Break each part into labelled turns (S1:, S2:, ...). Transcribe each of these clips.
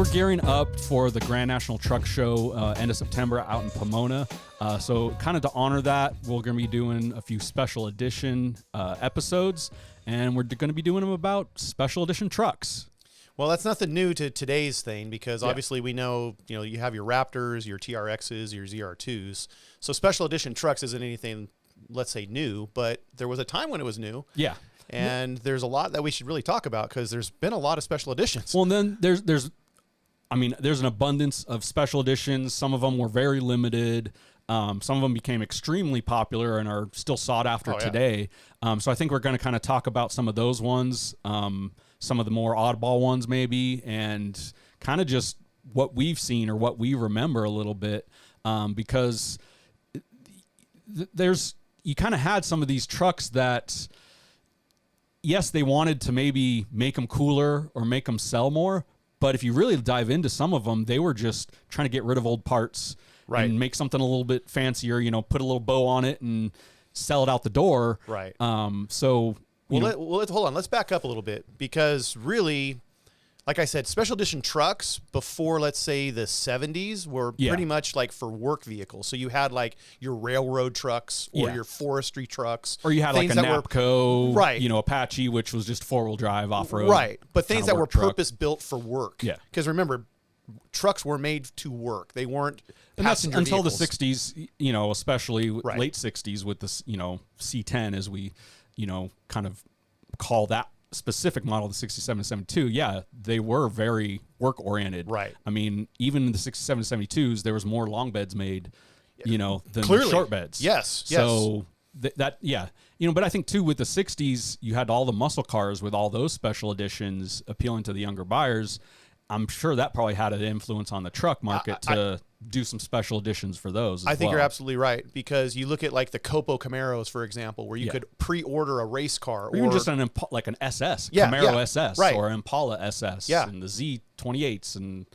S1: we're gearing up for the Grand National Truck Show end of September out in Pomona. So kind of to honor that, we're going to be doing a few special edition episodes, and we're going to be doing them about special edition trucks.
S2: Well, that's nothing new to today's thing, because obviously we know, you have your Raptors, your TRXs, your ZR2s. So special edition trucks isn't anything, let's say, new, but there was a time when it was new.
S1: Yeah.
S2: And there's a lot that we should really talk about, because there's been a lot of special editions.
S1: Well, and then there's an abundance of special editions. Some of them were very limited. Some of them became extremely popular and are still sought after today. So I think we're going to kind of talk about some of those ones, some of the more oddball ones maybe, and kind of just what we've seen or what we remember a little bit, because you kind of had some of these trucks that, yes, they wanted to maybe make them cooler or make them sell more, but if you really dive into some of them, they were just trying to get rid of old parts and make something a little bit fancier, put a little bow on it and sell it out the door.
S2: Right.
S1: So,
S2: let's hold on. Let's back up a little bit, because really, like I said, special edition trucks before, let's say, the 70s were pretty much like for work vehicles. So you had like your railroad trucks or your forestry trucks.
S1: Or you had like a NAPCO, Apache, which was just four-wheel drive off-road.
S2: Right. But things that were purpose-built for work.
S1: Yeah.
S2: Because remember, trucks were made to work. They weren't passenger
S1: until
S2: vehicles.
S1: The 60s, especially late 60s with this, C10, as we, kind of call that specific model, the 67 to 72. Yeah, they were very work oriented.
S2: Right.
S1: I mean, even in the 67 to 72s, there was more long beds made, than short beds.
S2: Yes.
S1: So but I think too, with the 60s, you had all the muscle cars with all those special editions appealing to the younger buyers. I'm sure that probably had an influence on the truck market to do some special editions for those.
S2: I think you're absolutely right, because you look at like the Copo Camaros, for example, where you could pre-order a race car,
S1: or even just an SS, Camaro SS, or Impala SS, and the Z28s and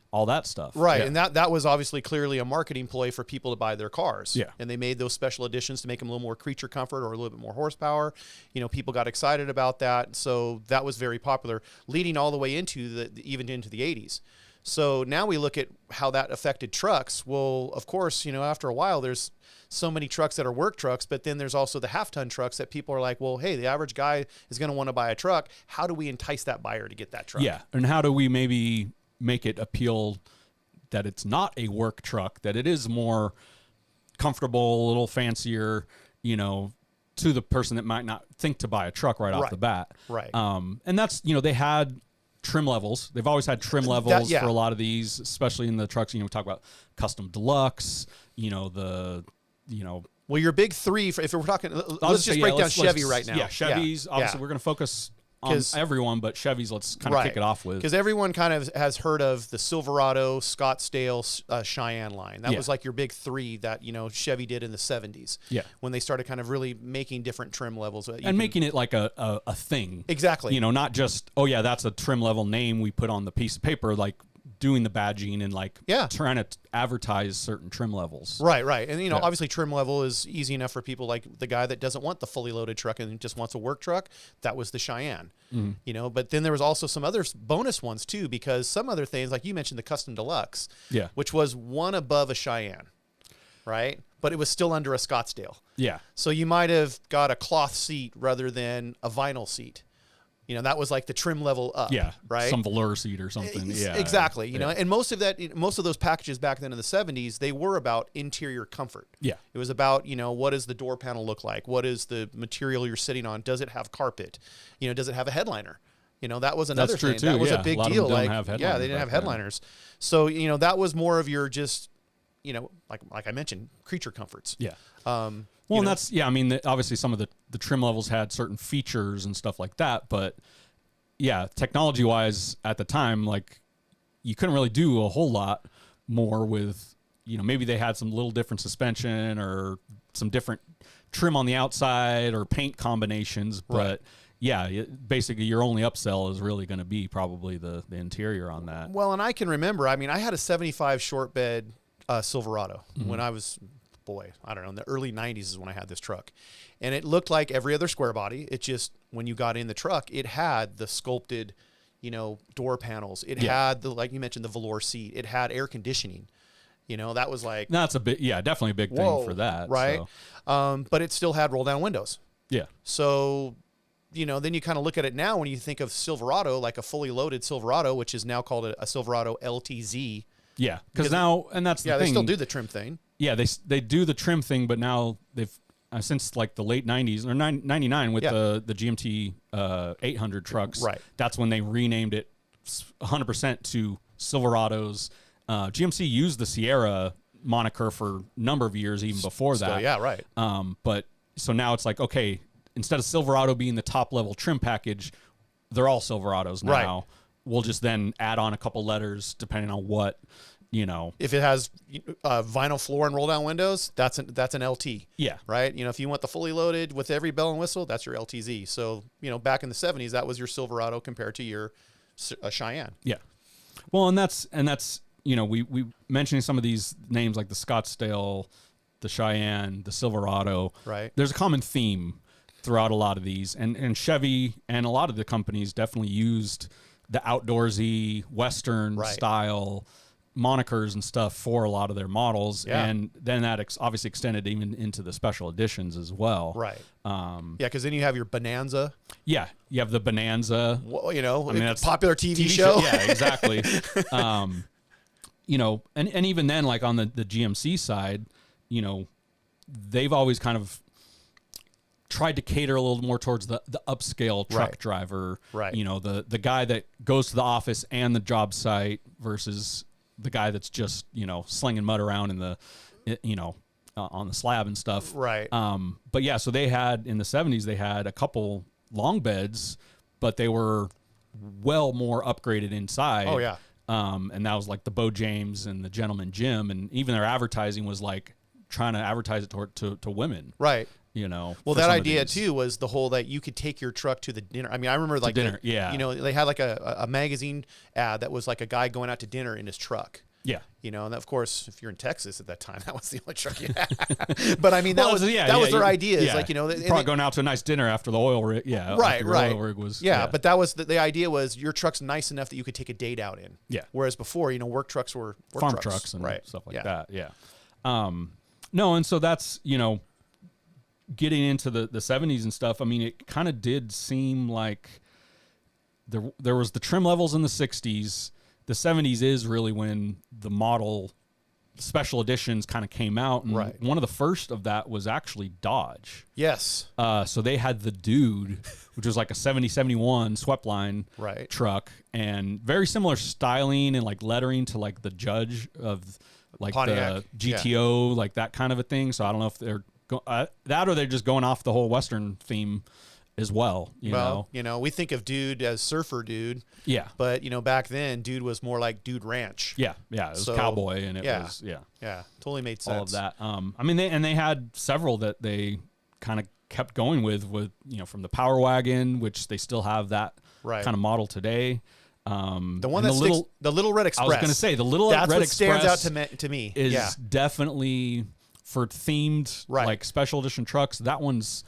S1: all that stuff.
S2: Right, and that was obviously clearly a marketing ploy for people to buy their cars.
S1: Yeah.
S2: And they made those special editions to make them a little more creature comfort or a little bit more horsepower. People got excited about that, so that was very popular, leading all the way into even into the 80s. So now we look at how that affected trucks. Well, of course, after a while, there's so many trucks that are work trucks, but then there's also the half-ton trucks that people are like, well, hey, the average guy is going to want to buy a truck. How do we entice that buyer to get that truck?
S1: Yeah, and how do we maybe make it appeal that it's not a work truck, that it is more comfortable, a little fancier, to the person that might not think to buy a truck right off the bat.
S2: Right.
S1: And that's, they had trim levels. They've always had trim levels for a lot of these, especially in the trucks. We talk about custom deluxe, well,
S2: your big three, if we're talking, let's just break down Chevy right now.
S1: Yeah, Chevys, obviously we're going to focus on everyone, but Chevys, let's kind of kick it off with.
S2: Because everyone kind of has heard of the Silverado, Scottsdale, Cheyenne line. That was like your big three that, Chevy did in the 70s.
S1: Yeah.
S2: When they started kind of really making different trim levels.
S1: And making it like a thing.
S2: Exactly.
S1: Not just, that's a trim level name we put on the piece of paper, like doing the badging and trying to advertise certain trim levels.
S2: Right. And, obviously trim level is easy enough for people like the guy that doesn't want the fully loaded truck and just wants a work truck. That was the Cheyenne, but then there was also some other bonus ones too, because some other things, like you mentioned, the custom deluxe, which was one above a Cheyenne, right? But it was still under a Scottsdale. Yeah. So you might have got a cloth seat rather than a vinyl seat. That was like the trim level up. Yeah. Right.
S1: Some velour seat or something. Yeah.
S2: Exactly. And most of those packages back then in the 70s, they were about interior comfort.
S1: Yeah.
S2: It was about, what does the door panel look like? What is the material you're sitting on? Does it have carpet? Does it have a headliner? That was another
S1: That's true
S2: thing.
S1: Too.
S2: That was a big deal.
S1: They
S2: didn't have headliners. So, that was more of your just, like I mentioned, creature comforts.
S1: Yeah. Well, and that's, obviously some of the trim levels had certain features and stuff like that, but technology-wise at the time, like, you couldn't really do a whole lot more with, maybe they had some little different suspension or some different trim on the outside or paint combinations, but basically your only upsell is really going to be probably the interior on that.
S2: Well, and I can remember, I had a 75 short bed Silverado when I was... I don't know, in the early 90s is when I had this truck. And it looked like every other square body. It just, when you got in the truck, it had the sculpted, door panels. It had like you mentioned, the velour seat. It had air conditioning. That was like,
S1: that's a bit, definitely a big thing for that.
S2: Right.
S1: So.
S2: But it still had roll down windows.
S1: Yeah.
S2: So, then you kind of look at it now when you think of Silverado, like a fully loaded Silverado, which is now called a Silverado LTZ.
S1: Yeah. Because now, and that's the thing.
S2: They still do the trim thing.
S1: Yeah. They do the trim thing, but now they've, since like the late 90s or 99 with the GMT 800 trucks.
S2: Right.
S1: That's when they renamed it 100% to Silverados. GMC used the Sierra moniker for a number of years even before that.
S2: Yeah, right.
S1: But so now it's like, okay, instead of Silverado being the top level trim package, they're all Silverados now.
S2: Right.
S1: We'll just then add on a couple letters depending on what,
S2: If it has vinyl floor and roll down windows, that's an LT.
S1: Yeah.
S2: Right. If you want the fully loaded with every bell and whistle, that's your LTZ. So, back in the 70s, that was your Silverado compared to your Cheyenne.
S1: Yeah. Well, and that's, we mentioning some of these names like the Scottsdale, the Cheyenne, the Silverado.
S2: Right.
S1: There's a common theme throughout a lot of these, and Chevy and a lot of the companies definitely used the outdoorsy Western style monikers and stuff for a lot of their models.
S2: Yeah.
S1: And then that obviously extended even into the special editions as well.
S2: Right. Because then you have your Bonanza.
S1: Yeah. You have the Bonanza.
S2: Well,
S1: that's
S2: popular TV show.
S1: Yeah, exactly. And even then, like on the GMC side, they've always kind of tried to cater a little more towards the upscale truck driver. Right. The guy that goes to the office and the job site versus the guy that's just, slinging mud around in the, on the slab and stuff.
S2: Right.
S1: But yeah, so they had, in the 70s, they had a couple long beds, but they were well more upgraded inside.
S2: Oh, yeah.
S1: And that was like the Bo James and the Gentleman Jim. And even their advertising was like trying to advertise it to women.
S2: Right.
S1: Well,
S2: that idea too was the whole that you could take your truck to the dinner. I mean, I remember like
S1: dinner.
S2: They had like a magazine ad that was like a guy going out to dinner in his truck.
S1: Yeah.
S2: And of course, if you're in Texas at that time, that was the only truck you had. But I mean, that was their idea. Is like,
S1: probably going out to a nice dinner after the oil rig. Yeah.
S2: Right.
S1: Oil rig was.
S2: Yeah. But that was the idea was your truck's nice enough that you could take a date out in.
S1: Yeah.
S2: Whereas before, work trucks were
S1: farm trucks and stuff like that. Yeah. No. And so that's, getting into the 70s and stuff. I mean, it kind of did seem like there was the trim levels in the 60s. The 70s is really when the model special editions kind of came out. And one of the first of that was actually Dodge.
S2: Yes.
S1: So they had the Dude, which was like a 70-71 swept line truck, and very similar styling and like lettering to like the Judge of like
S2: Pontiac.
S1: The GTO, like that kind of a thing. So I don't know if they're that or they're just going off the whole Western theme as well. You know,
S2: we think of Dude as surfer dude.
S1: Yeah.
S2: But, back then, Dude was more like Dude Ranch.
S1: Yeah. Yeah. It was cowboy and it was,
S2: Yeah. Totally made sense.
S1: All of that. I mean, they had several that they kind of kept going with, from the Power Wagon, which they still have that kind of model today.
S2: The one that the Little Red Express.
S1: I was going to say the Little Red Express
S2: stands out to me.
S1: Is definitely for themed like special edition trucks. That one's,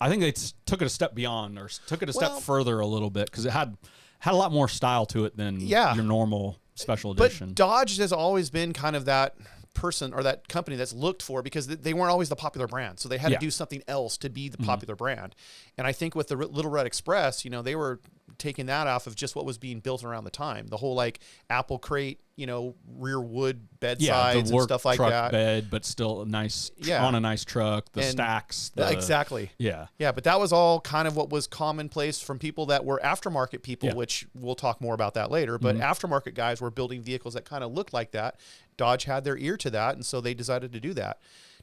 S1: I think they took it a step beyond or took it a step further a little bit because it had a lot more style to it than your normal special edition.
S2: But Dodge has always been kind of that person or that company that's looked for because they weren't always the popular brand. So they had to do something else to be the popular brand. And I think with the Little Red Express, they were taking that off of just what was being built around the time. The whole like apple crate, rear wood bedsides and stuff like that.
S1: Bed, but still nice on a nice truck. The stacks.
S2: Exactly.
S1: Yeah.
S2: Yeah. But that was all kind of what was commonplace from people that were aftermarket people, which we'll talk more about that later. But aftermarket guys were building vehicles that kind of looked like that. Dodge had their ear to that, and so they decided to do that.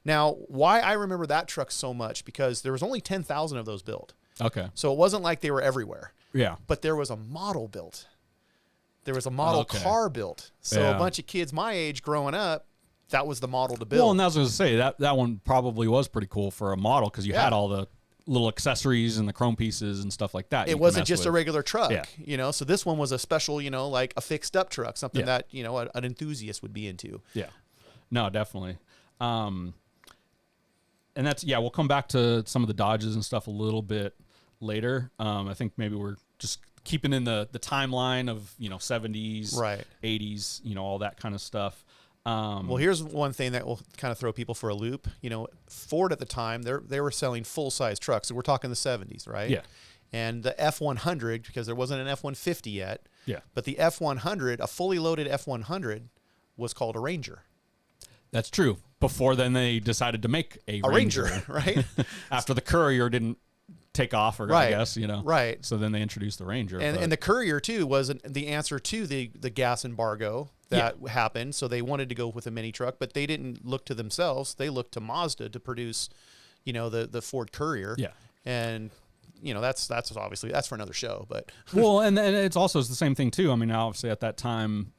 S2: Now, why I remember that truck so much, because there was only 10,000 of those built.
S1: Okay.
S2: So it wasn't like they were everywhere.
S1: Yeah.
S2: But there was a model built. There was a model car built. So a bunch of kids my age growing up, that was the model to build.
S1: Well, and I was going to say, that one probably was pretty cool for a model because you had all the little accessories and the chrome pieces and stuff like that.
S2: It wasn't just a regular truck, so this one was a special, like a fixed up truck, something that, an enthusiast would be into.
S1: Yeah, no, definitely. And that's, we'll come back to some of the Dodges and stuff a little bit later. I think maybe we're just keeping in the timeline of 70s,
S2: Right.
S1: 80s, all that kind of stuff.
S2: Well, here's one thing that will kind of throw people for a loop. Ford at the time, they were selling full-size trucks. So we're talking the 70s, right?
S1: Yeah.
S2: And the F100, because there wasn't an F-150 yet.
S1: Yeah.
S2: But the F100, a fully loaded F100, was called a Ranger.
S1: That's true. Before then, they decided to make a
S2: Ranger, right?
S1: After the Courier didn't take off, or
S2: Right.
S1: I guess,
S2: Right.
S1: So then they introduced the Ranger.
S2: And the Courier, too, was the answer to the gas embargo that happened. So they wanted to go with a mini truck, but they didn't look to themselves. They looked to Mazda to produce, the Ford Courier.
S1: Yeah.
S2: And, that's obviously, that's for another show. But
S1: well, and it's also the same thing, too. I mean, obviously at that time,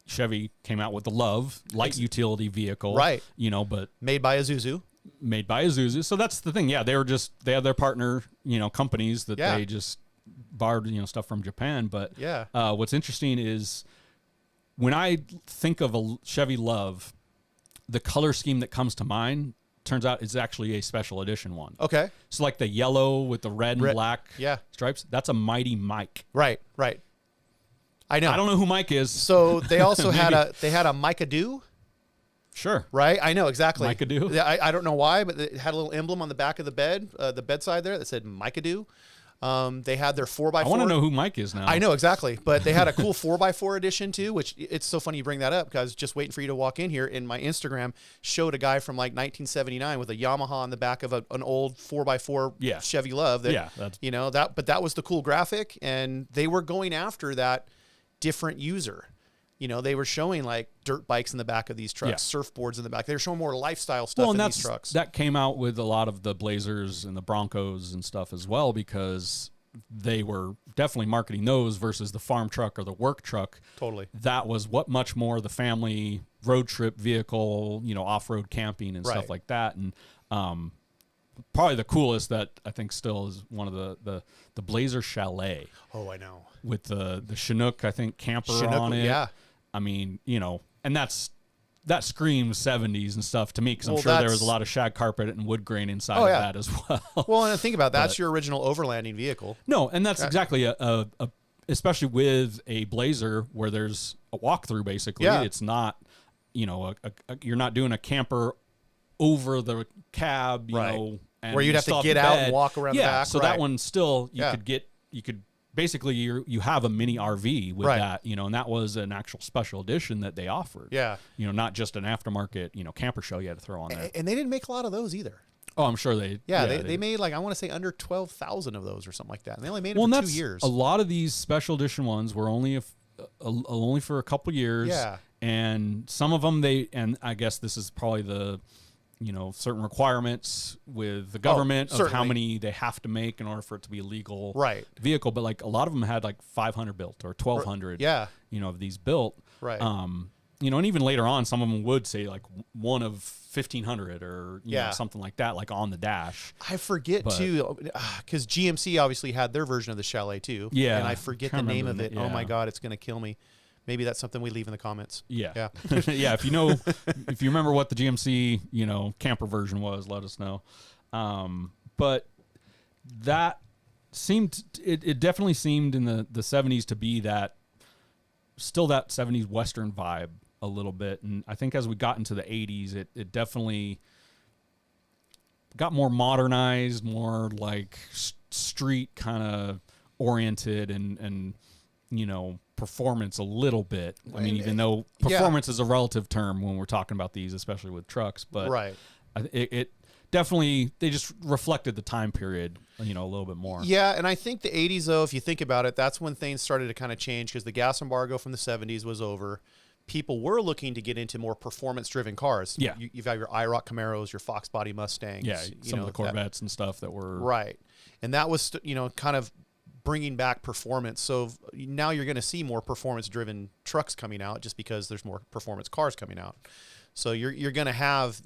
S1: Chevy came out with the Love light utility vehicle.
S2: Right.
S1: But
S2: made by Isuzu.
S1: So that's the thing. Yeah, they had their partner, companies that they just borrowed, stuff from Japan. But what's interesting is when I think of a Chevy Love, the color scheme that comes to mind turns out is actually a special edition one.
S2: Okay.
S1: So like the yellow with the red and black stripes, that's a Mighty Mike.
S2: Right. I know.
S1: I don't know who Mike is.
S2: So they also had a Micadoo.
S1: Sure.
S2: Right? I know, exactly.
S1: Micadoo?
S2: Yeah, I don't know why, but it had a little emblem on the back of the bedside there that said Micadoo. They had their 4x4.
S1: I want to know who Mike is now.
S2: I know, exactly. But they had a cool 4x4 edition too, which it's so funny you bring that up because I was just waiting for you to walk in here, and my Instagram showed a guy from like 1979 with a Yamaha on the back of an old 4x4 Chevy Love. But that was the cool graphic, and they were going after that different user. They were showing like dirt bikes in the back of these trucks, surfboards in the back. They were showing more lifestyle stuff in these trucks.
S1: That came out with a lot of the Blazers and the Broncos and stuff as well, because they were definitely marketing those versus the farm truck or the work truck.
S2: Totally.
S1: That was what much more the family road trip vehicle, off-road camping and stuff like that. And probably the coolest that I think still is one of the Blazer Chalet.
S2: Oh, I know.
S1: With the Chinook, I think, camper on it.
S2: Yeah.
S1: I mean, and that screams 70s and stuff to me, because I'm sure there was a lot of shag carpet and wood grain inside of that as well.
S2: Well, and think about that's your original overlanding vehicle.
S1: No, and that's exactly a especially with a Blazer where there's a walkthrough. Basically, it's not you're not doing a camper over the cab, and
S2: where you'd have to get out and walk around the back.
S1: So that one still you could. Basically, you have a mini RV with that, and that was an actual special edition that they offered.
S2: Yeah.
S1: Not just an aftermarket, camper shell you had to throw on there.
S2: And they didn't make a lot of those either.
S1: Oh, I'm sure they.
S2: They made like, I want to say under 12,000 of those or something like that. And they only made them for 2 years.
S1: A lot of these special edition ones were only for a couple years.
S2: Yeah.
S1: And some of them and I guess this is probably the certain requirements with the government of how many they have to make in order for it to be a legal vehicle. But like a lot of them had like 500 built or 1,200, of these built.
S2: Right.
S1: And even later on, some of them would say like one of 1,500 or something like that, like on the dash.
S2: I forget too, because GMC obviously had their version of the Chalet too.
S1: Yeah.
S2: And I forget the name of it. Oh my God, it's going to kill me. Maybe that's something we leave in the comments.
S1: Yeah. Yeah. If you remember what the GMC, camper version was, let us know. But that it definitely seemed in the 70s to be that 70s Western vibe a little bit. And I think as we got into the 80s, it definitely got more modernized, more like street kind of oriented and performance a little bit. I mean, even though performance is a relative term when we're talking about these, especially with trucks, but it definitely, they just reflected the time period, a little bit more.
S2: Yeah, and I think the 80s, though, if you think about it, that's when things started to kind of change because the gas embargo from the 70s was over. People were looking to get into more performance-driven cars.
S1: Yeah.
S2: You've got your IROC Camaros, your Fox body Mustangs.
S1: Yeah, some of the Corvettes and stuff that were...
S2: Right. And that was, kind of bringing back performance. So now you're going to see more performance-driven trucks coming out just because there's more performance cars coming out. So you're going to have,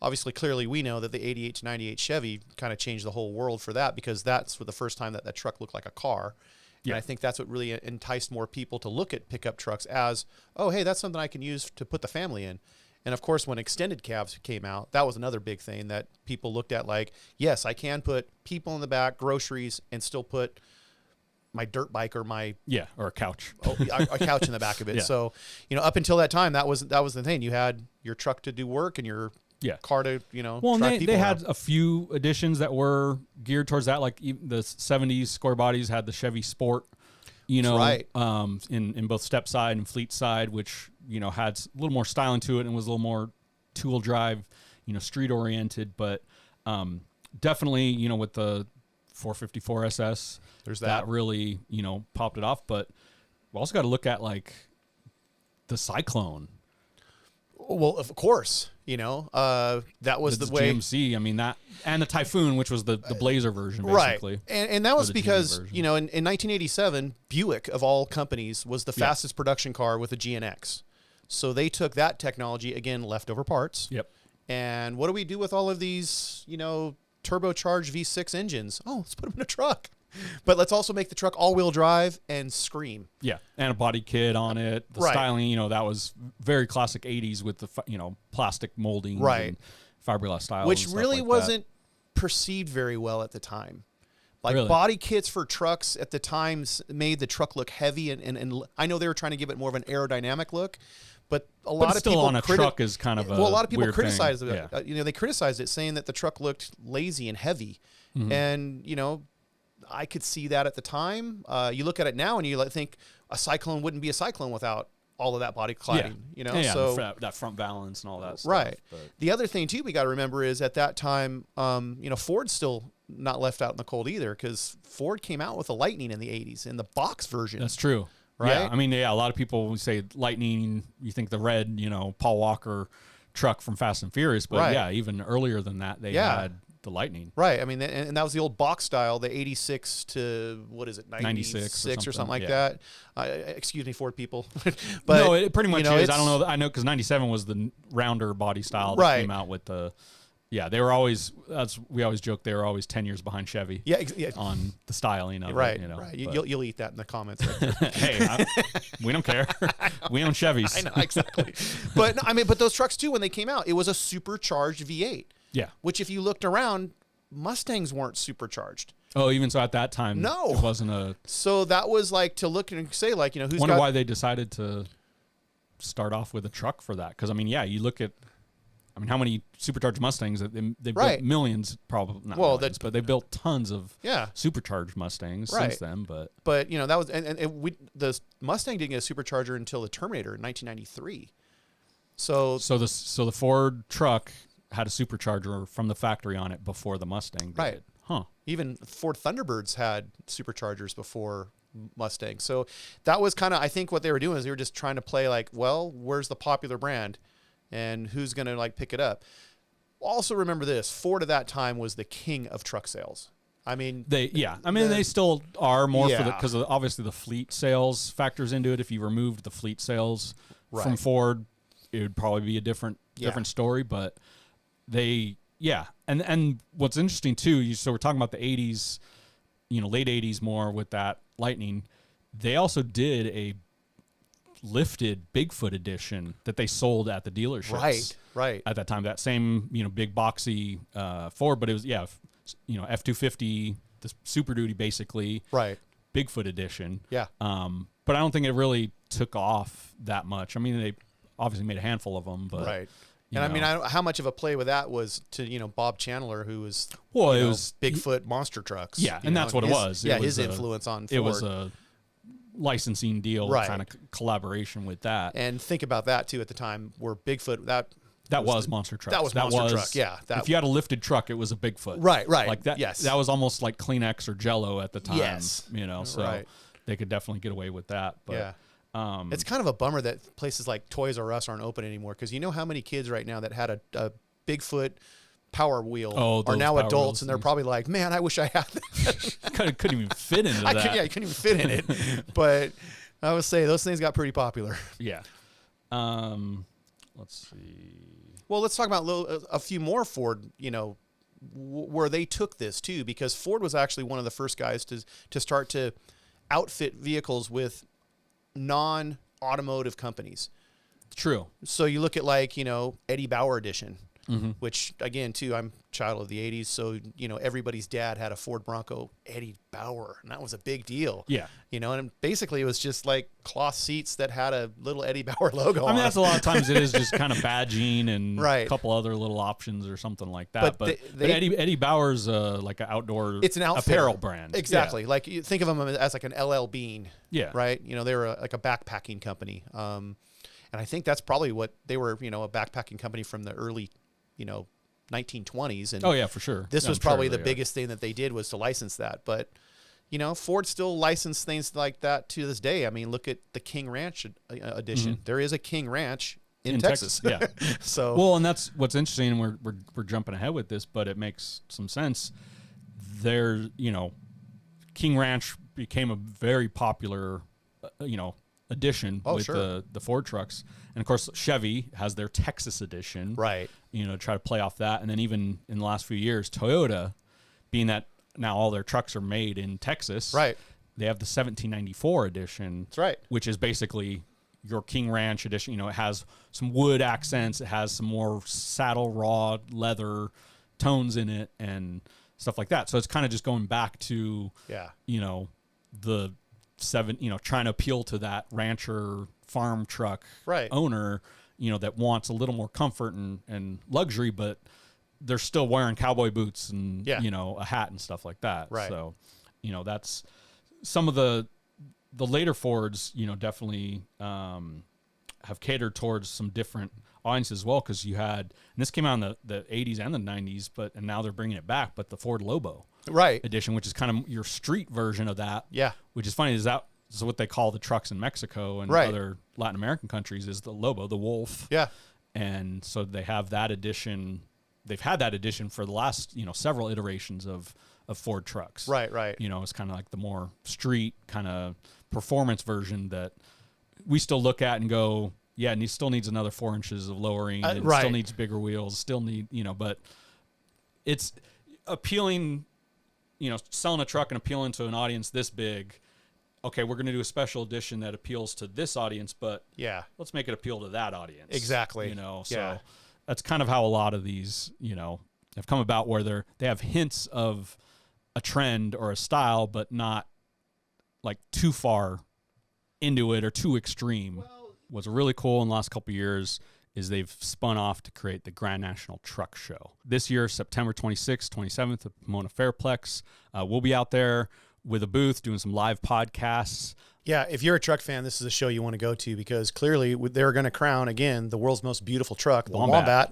S2: obviously clearly we know that the 88 to 98 Chevy kind of changed the whole world for that because that's for the first time that truck looked like a car. And I think that's what really enticed more people to look at pickup trucks as, oh, hey, that's something I can use to put the family in. And of course, when extended cabs came out, that was another big thing that people looked at like, yes, I can put people in the back, groceries, and still put my dirt bike or my
S1: or a couch.
S2: a couch in the back of it. So, up until that time, that was the thing. You had your truck to do work and your car to,
S1: Well,
S2: drive
S1: they had a few additions that were geared towards that, like the 70s square bodies had the Chevy Sport,
S2: right.
S1: In both step side and fleet side, which, had a little more styling to it and was a little more two-wheel drive, street oriented, but definitely, with the 454 SS,
S2: there's
S1: that really, popped it off. But we also got to look at like the Cyclone.
S2: Well, of course, that was the way.
S1: GMC. I mean, that and the Typhoon, which was the Blazer version, basically.
S2: Right. And that was because, in 1987, Buick, of all companies, was the fastest production car with a GNX. So they took that technology, again, leftover parts.
S1: Yep.
S2: And what do we do with all of these, turbocharged V6 engines? Oh, let's put them in a truck. But let's also make the truck all-wheel drive and scream.
S1: Yeah, and a body kit on it. The styling, that was very classic 80s with the, plastic molding.
S2: Right.
S1: And fiberglass style.
S2: Which really wasn't perceived very well at the time. Like body kits for trucks at the time made the truck look heavy. And I know they were trying to give it more of an aerodynamic look. But a lot of people
S1: on a truck is kind of a
S2: lot of people criticized
S1: thing.
S2: it. They criticized it, saying that the truck looked lazy and heavy. Mm-hmm. And, I could see that at the time. You look at it now and you think a Cyclone wouldn't be a Cyclone without all of that body cladding,
S1: so that front balance and all that stuff.
S2: Right. But the other thing too we got to remember is at that time, Ford's still not left out in the cold either, because Ford came out with a Lightning in the 80s in the box version.
S1: That's true.
S2: Right.
S1: Yeah. I mean, a lot of people would say Lightning, you think the red, Paul Walker truck from Fast and Furious, but even earlier than that, they had the Lightning.
S2: Right. I mean, and that was the old box style, the 86 to, 96 or something like that. Excuse me, Ford people. But
S1: no, it pretty much is. I don't know. I know because 97 was the rounder body style that came out with the, they were always, we always joke, they were always 10 years behind Chevy on the styling of
S2: it.
S1: Right.
S2: Right. You'll eat that in the comments. Right.
S1: Hey, we don't care. We own Chevys.
S2: I know, exactly. But but those trucks too, when they came out, it was a supercharged V8.
S1: Yeah.
S2: Which, if you looked around, Mustangs weren't supercharged.
S1: Oh, even so at that time,
S2: no,
S1: it wasn't a.
S2: So that was like to look and say, like, who's
S1: wonder why they decided to start off with a truck for that. Because, you look at, how many supercharged Mustangs, they built millions, probably not millions, but they built tons of supercharged Mustangs since then. But
S2: that was, the Mustang didn't get a supercharger until the Terminator in 1993. So
S1: the Ford truck had a supercharger from the factory on it before the Mustang did.
S2: Right.
S1: Huh.
S2: Even Ford Thunderbirds had superchargers before Mustang. So that was kind of, I think what they were doing is they were just trying to play like, well, where's the popular brand and who's going to pick it up? Also remember this, Ford at that time was the king of truck sales.
S1: They still are more for because obviously the fleet sales factors into it. If you removed the fleet sales from Ford, it would probably be a different story, but and what's interesting too, so we're talking about the 80s, late 80s more with that Lightning. They also did a lifted Bigfoot edition that they sold at the dealerships.
S2: Right.
S1: At that time, that same, big boxy Ford, but it was, F-250, the Super Duty basically.
S2: Right.
S1: Bigfoot edition.
S2: Yeah.
S1: But I don't think it really took off that much. They obviously made a handful of them, but.
S2: Right. And how much of a play with that was to, Bob Chandler, who was,
S1: it was
S2: Bigfoot monster trucks.
S1: Yeah. And that's what it was.
S2: His influence on Ford.
S1: It was a licensing deal, kind of collaboration with that.
S2: And think about that too at the time where Bigfoot,
S1: that was monster truck.
S2: That was monster truck. Yeah.
S1: If you had a lifted truck, it was a Bigfoot.
S2: Right.
S1: Like that.
S2: Yes.
S1: That was almost like Kleenex or Jell-O at the time.
S2: Yes.
S1: So they could definitely get away with that. But,
S2: it's kind of a bummer that places like Toys R Us aren't open anymore, because how many kids right now that had a Bigfoot Power Wheel are now adults, and they're probably like, man, I wish I had that.
S1: couldn't even fit into that.
S2: You couldn't even fit in it. But I would say those things got pretty popular.
S1: Yeah. Let's see.
S2: Well, let's talk about a few more Ford, where they took this too, because Ford was actually one of the first guys to start to outfit vehicles with non-automotive companies.
S1: True.
S2: So you look at Eddie Bauer edition. which again, too, I'm a child of the 80s. So, everybody's dad had a Ford Bronco Eddie Bauer, and that was a big deal.
S1: Yeah.
S2: And basically it was just like cloth seats that had a little Eddie Bauer logo on
S1: that's a lot of times it is just kind of badging and
S2: right.
S1: a couple other little options or something like that. But
S2: they
S1: Eddie Bauer's like an outdoor
S2: it's an
S1: apparel brand.
S2: Exactly.
S1: Yeah.
S2: Like you think of them as like an LL Bean.
S1: Yeah.
S2: Right. They were like a backpacking company. And I think that's probably what they were, a backpacking company from the early, 1920s. And
S1: oh yeah, for sure.
S2: This was probably the biggest thing that they did was to license that. But, Ford still licensed things like that to this day. I mean, look at the King Ranch edition. There is a King Ranch in Texas.
S1: Yeah.
S2: So
S1: well, and that's what's interesting. And we're jumping ahead with this, but it makes some sense. There, King Ranch became a very popular, edition with the Ford trucks. And of course, Chevy has their Texas edition,
S2: right?
S1: Try to play off that. And then even in the last few years, Toyota, being that now all their trucks are made in Texas,
S2: right?
S1: They have the 1794 edition,
S2: that's right,
S1: which is basically your King Ranch edition. It has some wood accents, it has some more saddle raw leather tones in it, and stuff like that. So it's kind of just going back to, the trying to appeal to that rancher farm truck owner, that wants a little more comfort and luxury, but they're still wearing cowboy boots and, a hat and stuff like that.
S2: Right.
S1: So, that's some of the later Fords, definitely have catered towards some different audiences as well. Cause you had, and this came out in the 80s and the 90s, and now they're bringing it back, but the Ford Lobo edition, which is kind of your street version of that.
S2: Yeah.
S1: Which is funny, is what they call the trucks in Mexico and other Latin American countries is the Lobo, the wolf.
S2: Yeah.
S1: And so they have that edition. They've had that edition for the last, several iterations of Ford trucks.
S2: Right, right.
S1: It's kind of like the more street kind of performance version that we still look at and go, yeah, and he still needs another 4 inches of lowering, and still needs bigger wheels, still need, but it's appealing, selling a truck and appealing to an audience this big. Okay, we're going to do a special edition that appeals to this audience, but let's make it appeal to that audience.
S2: Exactly.
S1: So that's kind of how a lot of these, have come about, where they have hints of a trend or a style, but not like too far into it or too extreme. What's really cool in the last couple of years is they've spun off to create the Grand National Truck Show. This year, September 26th, 27th at Pomona Fairplex. We'll be out there with a booth doing some live podcasts.
S2: Yeah, if you're a truck fan, this is a show you want to go to, because clearly they're going to crown, again, the world's most beautiful truck, the Wombat.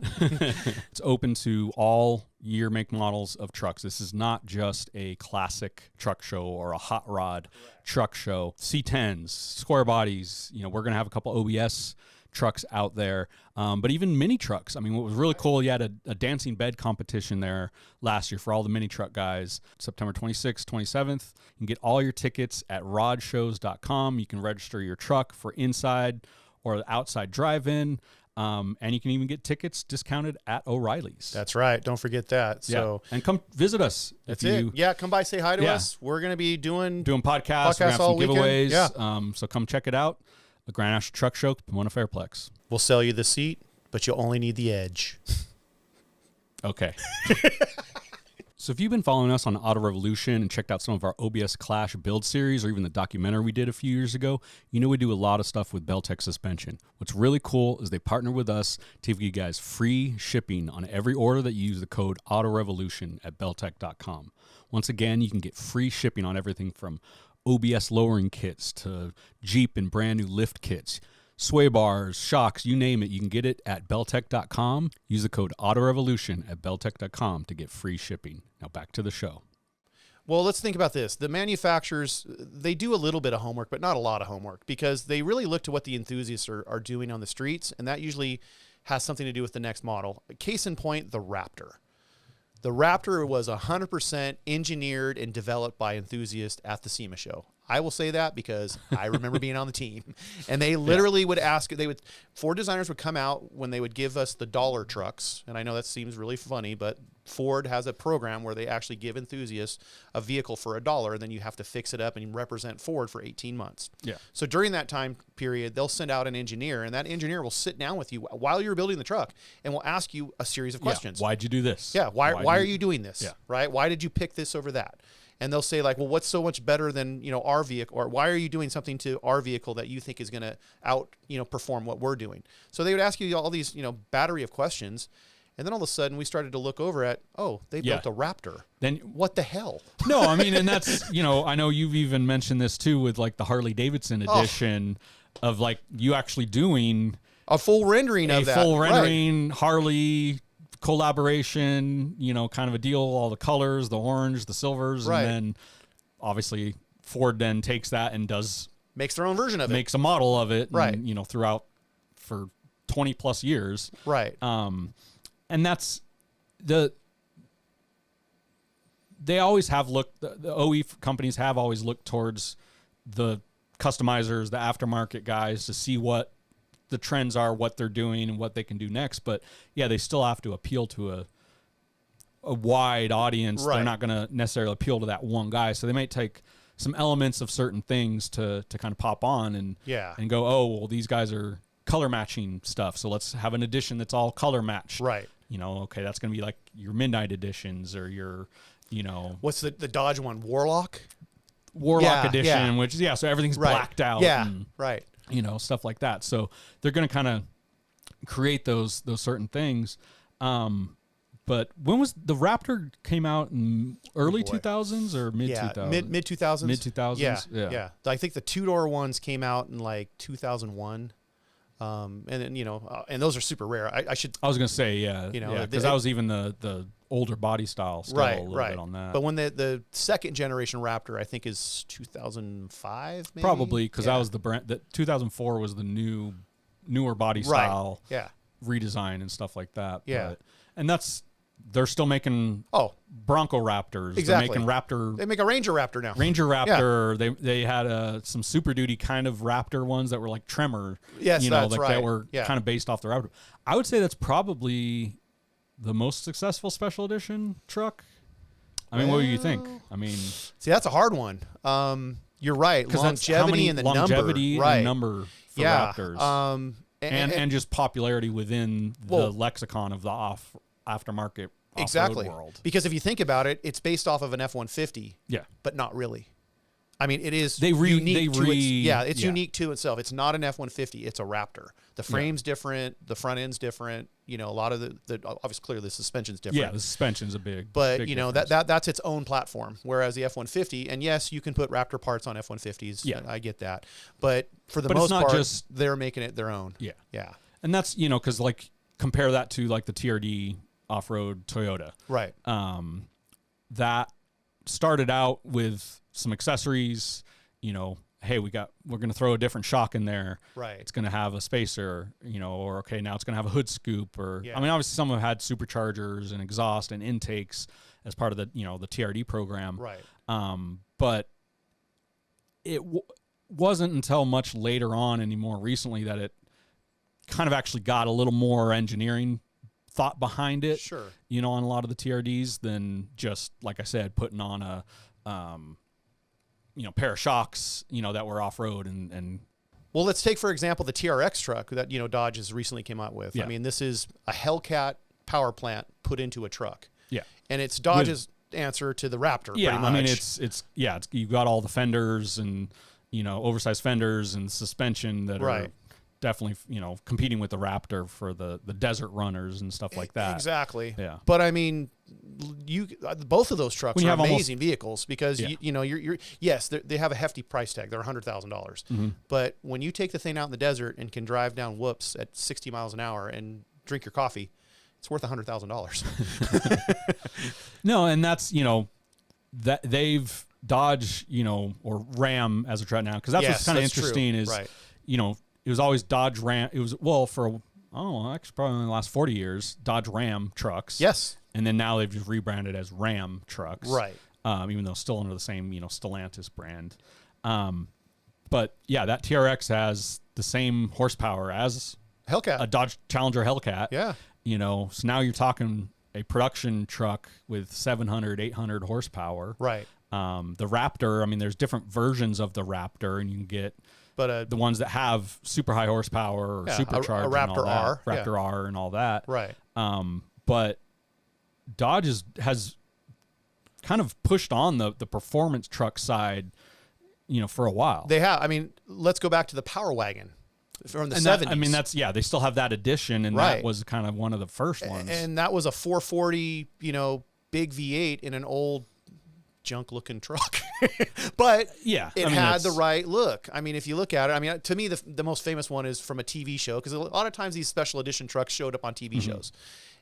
S1: It's open to all year, make, models of trucks. This is not just a classic truck show or a hot rod truck show. C10s, square bodies, we're going to have a couple OBS trucks out there, but even mini trucks. I mean, what was really cool, you had a dancing bed competition there last year for all the mini truck guys. September 26th, 27th. You can get all your tickets at rodshows.com. You can register your truck for inside or outside drive-in, and you can even get tickets discounted at O'Reilly's.
S2: That's right. Don't forget that. So
S1: and come visit us.
S2: That's it. Yeah, come by, say hi to us. We're going to be doing
S1: podcasts. We're going to have some giveaways.
S2: Yeah.
S1: So come check it out. The Grand National Truck Show, Pomona Fairplex.
S2: We'll sell you the seat, but you'll only need the edge.
S1: Okay. So if you've been following us on Auto Revolution and checked out some of our OBS Clash build series, or even the documentary we did a few years ago, you know we do a lot of stuff with Beltec suspension. What's really cool is they partner with us to give you guys free shipping on every order that you use the code AutoRevolution at beltec.com. Once again, you can get free shipping on everything from OBS lowering kits to Jeep and brand new lift kits, sway bars, shocks, you name it. You can get it at beltec.com. Use the code AutoRevolution at beltec.com to get free shipping. Now back to the show.
S2: Well, let's think about this. The manufacturers, they do a little bit of homework, but not a lot of homework, because they really look to what the enthusiasts are doing on the streets, and that usually has something to do with the next model. Case in point, the Raptor. The Raptor was 100% engineered and developed by enthusiasts at the SEMA show. I will say that because I remember being on the team, and they literally would ask. Ford designers would come out when they would give us the dollar trucks, and I know that seems really funny, but Ford has a program where they actually give enthusiasts a vehicle for $1, and then you have to fix it up and represent Ford for 18 months.
S1: Yeah.
S2: So during that time period, they'll send out an engineer, and that engineer will sit down with you while you're building the truck and will ask you a series of questions.
S1: Why'd you do this?
S2: Yeah. Why are you doing this?
S1: Yeah.
S2: Right. Why did you pick this over that? And they'll say like, well, what's so much better than, our vehicle, or why are you doing something to our vehicle that you think is going to perform what we're doing? So they would ask you all these, battery of questions. And then all of a sudden we started to look over at, they built a Raptor. Then what the hell?
S1: No, I mean, and that's, I know you've even mentioned this too with like the Harley Davidson edition of like you actually doing
S2: a full rendering of that.
S1: Full rendering, right. Harley collaboration, kind of a deal, all the colors, the orange, the silvers, right. And then obviously Ford then takes that and
S2: makes their own version of it.
S1: Makes a model of it,
S2: right.
S1: And, throughout for 20 plus years.
S2: Right.
S1: And that's they always have looked, the OE companies have always looked towards the customizers, the aftermarket guys to see what the trends are, what they're doing and what they can do next. But yeah, they still have to appeal to a wide audience.
S2: Right.
S1: They're not going to necessarily appeal to that one guy. So they might take some elements of certain things to kind of pop on and go, oh, well, these guys are color matching stuff. So let's have an edition that's all color matched.
S2: Right.
S1: Okay, that's going to be like your midnight editions or your,
S2: what's the Dodge one? Warlock
S1: edition, which is, so everything's blacked out.
S2: Yeah.
S1: And,
S2: right.
S1: Stuff like that. So they're going to kind of create those certain things. But when was the Raptor came out in early 2000s or mid 2000s?
S2: Mid 2000s.
S1: Mid 2000s.
S2: Yeah. I think the 2-door ones came out in like 2001. And then, and those are super rare. I was
S1: going to say, because that was even the older body style still a little bit on that.
S2: But when the second generation Raptor, I think is 2005, maybe?
S1: Probably, because that was the brand, that 2004 was the newer body style redesign and stuff like that.
S2: Yeah.
S1: And they're still making Bronco Raptors.
S2: Exactly.
S1: They're making Raptor.
S2: They make a Ranger Raptor now.
S1: Ranger Raptor. Yeah. They had some Super Duty kind of Raptor ones that were like Tremor.
S2: Yes, that's right.
S1: That were kind of based off the Raptor. I would say that's probably the most successful special edition truck. I mean, what do you think? I mean,
S2: see, that's a hard one. You're right. Longevity and the
S1: longevity
S2: number.
S1: And number for Raptors. And just popularity within the lexicon of the aftermarket
S2: exactly
S1: world.
S2: Because if you think about it, it's based off of an F-150.
S1: Yeah.
S2: But not really. I mean, it is
S1: unique
S2: unique to itself. It's not an F-150. It's a Raptor. The frame's different. The front end's different. A lot of the obviously clearly the suspension's different.
S1: Yeah, the suspension's a big.
S2: But
S1: big
S2: that's its own platform. Whereas the F-150, and yes, you can put Raptor parts on F-150s. Yeah, I get that. But for the most part, they're making it their own.
S1: Yeah,
S2: yeah.
S1: And that's because like compare that to like the TRD off-road Toyota.
S2: Right.
S1: That started out with some accessories, hey, we're going to throw a different shock in there.
S2: Right.
S1: It's going to have a spacer, or okay, now it's going to have a hood scoop I mean, obviously some of them had superchargers and exhaust and intakes as part of the, the TRD program.
S2: Right.
S1: But it wasn't until much later on and more recently that it kind of actually got a little more engineering thought behind it.
S2: Sure.
S1: On a lot of the TRDs than just, like I said, putting on a, pair of shocks, that were off-road and
S2: well, let's take, for example, the TRX truck that, Dodge has recently came out with. Yeah. I mean, this is a Hellcat power plant put into a truck.
S1: Yeah.
S2: And it's Dodge's answer to the Raptor, pretty much.
S1: I mean, it's you've got all the fenders and, oversized fenders and suspension that are definitely, competing with the Raptor for the desert runners and stuff like that.
S2: Exactly.
S1: Yeah.
S2: But I mean, both of those trucks are amazing vehicles because they have a hefty price tag. They're $100,000.
S1: Mm-hmm.
S2: But when you take the thing out in the desert and can drive down whoops at 60 miles an hour and drink your coffee, it's worth $100,000.
S1: No, and that's that they've Dodge, or Ram as a truck now, because that's what's kind of interesting is it was always Dodge Ram. It was actually probably in the last 40 years, Dodge Ram trucks.
S2: Yes.
S1: And then now they've just rebranded as Ram trucks.
S2: Right.
S1: Even though still under the same, Stellantis brand. But yeah, that TRX has the same horsepower as
S2: Hellcat.
S1: a Dodge Challenger Hellcat.
S2: Yeah.
S1: You know, so now you're talking a production truck with 700, 800 horsepower.
S2: Right.
S1: The Raptor, I mean, there's different versions of the Raptor, and you can get the ones that have super high horsepower or supercharged.
S2: A Raptor R.
S1: Raptor R and all that.
S2: Right.
S1: But Dodge has kind of pushed on the performance truck side, you know, for a while.
S2: They have. I mean, let's go back to the Power Wagon from the 70s.
S1: I mean, they still have that edition, and that was kind of one of the first ones.
S2: And that was a 440, you know, big V8 in an old junk-looking truck. But it had the right look. I mean, if you look at it, I mean, to me, the most famous one is from a TV show, because a lot of times these special edition trucks showed up on TV shows.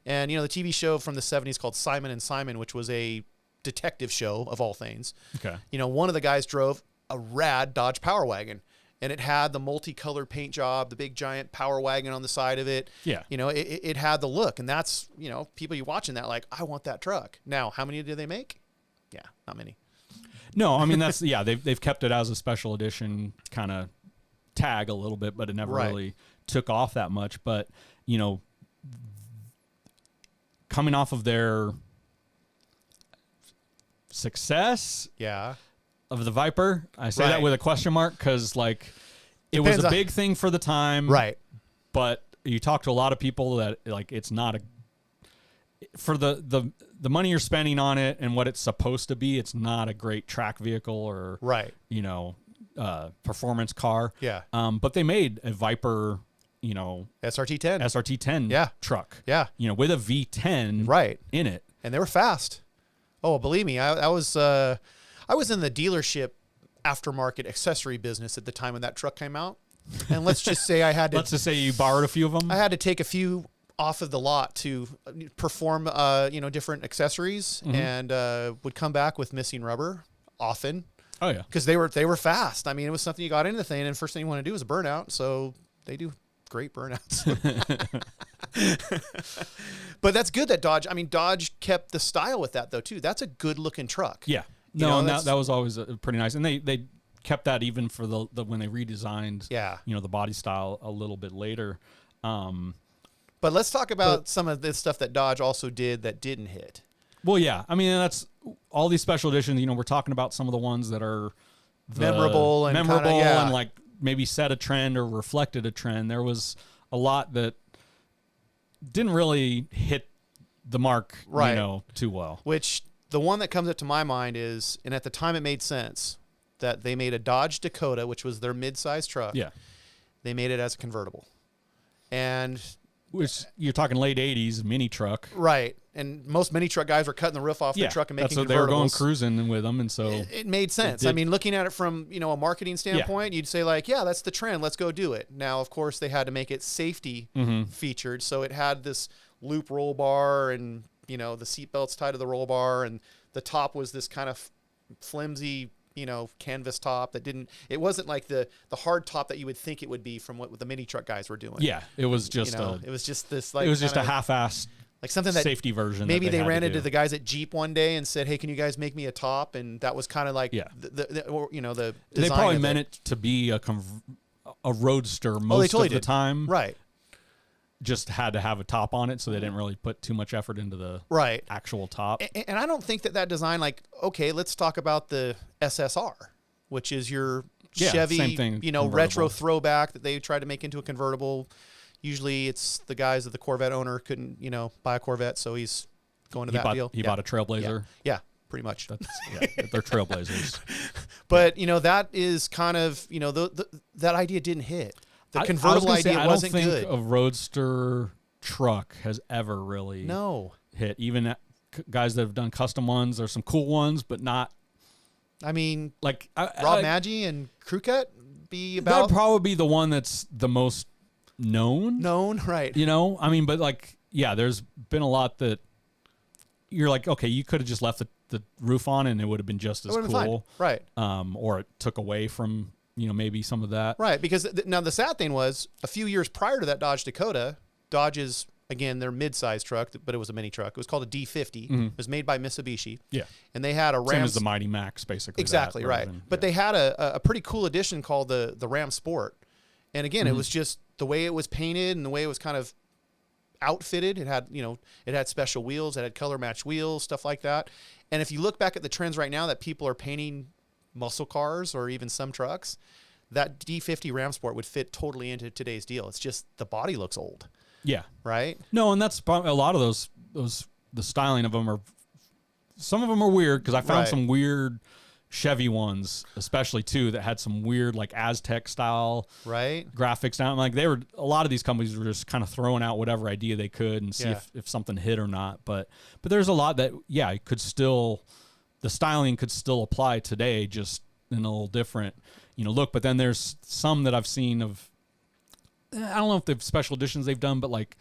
S2: And, you know, the TV show from the 70s called Simon and Simon, which was a detective show of all things.
S1: Okay.
S2: You know, one of the guys drove a rad Dodge Power Wagon, and it had the multicolored paint job, the big giant Power Wagon on the side of it.
S1: Yeah.
S2: You know, it had the look, and that's, you know, people you watching that like, I want that truck. Now, how many do they make? Yeah, not many.
S1: No, I mean, that's, they've kept it as a special edition kind of tag a little bit, but it never really took off that much. But, you know, coming off of their success of the Viper, I say that with a question mark, because, like, it was a big thing for the time.
S2: Right.
S1: But you talk to a lot of people that, like, it's not for the money you're spending on it and what it's supposed to be, it's not a great track vehicle or, you know, performance car.
S2: Yeah.
S1: But they made a Viper, you know,
S2: SRT10
S1: truck.
S2: Yeah.
S1: You know, with a V10 in it.
S2: And they were fast. Oh, believe me, I was in the dealership aftermarket accessory business at the time when that truck came out. And let's just say I had to
S1: let's just say you borrowed a few of them.
S2: I had to take a few off of the lot to perform you know, different accessories, and would come back with missing rubber often.
S1: Oh yeah.
S2: Because they were fast. I mean, it was something you got into the thing, and first thing you want to do is a burnout. So they do great burnouts. But that's good that Dodge kept the style with that though too. That's a good looking truck.
S1: Yeah. No, and that was always pretty nice. And they kept that even for the when they redesigned you know, the body style a little bit later.
S2: But let's talk about some of this stuff that Dodge also did that didn't hit.
S1: Well, yeah. I mean, that's all these special editions, you know, we're talking about some of the ones that are
S2: memorable and
S1: like maybe set a trend or reflected a trend. There was a lot that didn't really hit the mark, you know, too well.
S2: Which the one that comes up to my mind is, and at the time it made sense, that they made a Dodge Dakota, which was their mid-size truck.
S1: Yeah.
S2: They made it as a convertible. And
S1: which you're talking late 80s mini truck.
S2: Right. And most mini truck guys were cutting the roof off their truck and making convertibles.
S1: They were going cruising with them, and so
S2: it made sense. I mean, looking at it from, you know, a marketing standpoint, you'd say like, yeah, that's the trend. Let's go do it. Now, of course, they had to make it safety featured, so it had this loop roll bar, and, you know, the seat belts tied to the roll bar, and the top was this kind of flimsy, you know, canvas top that it wasn't like the hard top that you would think it would be from what the mini truck guys were doing.
S1: Yeah, it was just
S2: it was just this like
S1: it was just a half-assed
S2: like something that
S1: safety version.
S2: Maybe
S1: they
S2: ran into the guys at Jeep one day and said, "Hey, can you guys make me a top?" And that was kind of like the you know, the design.
S1: They probably meant it to be a roadster most of the time.
S2: Right.
S1: Just had to have a top on it, so they didn't really put too much effort into the actual top.
S2: And I don't think that design, like, okay, let's talk about the SSR, which is your Chevy,
S1: same thing,
S2: you know, retro throwback that they tried to make into a convertible. Usually it's the guys that the Corvette owner couldn't, you know, buy a Corvette, so he's going to that deal.
S1: He bought a Trailblazer.
S2: Yeah, pretty much.
S1: They're Trailblazers.
S2: But, you know, that is kind of, you know, that idea didn't hit. The convertible idea wasn't good.
S1: I don't think a roadster truck has ever really hit. Even guys that have done custom ones, there's some cool ones, but not.
S2: I mean,
S1: like
S2: Rob Maggi and Crew Cut be about.
S1: That'd probably be the one that's the most known.
S2: Right.
S1: You know, I mean, but like, yeah, there's been a lot that you're like, okay, you could have just left the roof on and it would have been just as cool.
S2: Right.
S1: Or it took away from, you know, maybe some of that.
S2: Right, because now the sad thing was, a few years prior to that Dodge Dakota, Dodge's again, their mid-size truck, but it was a mini truck. It was called a D50. It was made by Mitsubishi.
S1: Yeah.
S2: And they had a Ram.
S1: Same as the Mighty Max, basically.
S2: Exactly, right. But they had a pretty cool edition called the Ram Sport. And again, it was just the way it was painted and the way it was kind of outfitted. It had, it had special wheels. It had color matched wheels, stuff like that. And if you look back at the trends right now that people are painting muscle cars or even some trucks, that D50 Ram Sport would fit totally into today's deal. It's just the body looks old.
S1: Yeah.
S2: Right?
S1: No, and that's probably a lot of those the styling of them some of them are weird, because I found some weird Chevy ones, especially too, that had some weird like Aztec style graphics down. Like a lot of these companies were just kind of throwing out whatever idea they could and see if something hit or not. But there's a lot that it could still, the styling could still apply today, just in a little different look. But then there's some that I've seen of, I don't know if they've special editions they've done, but like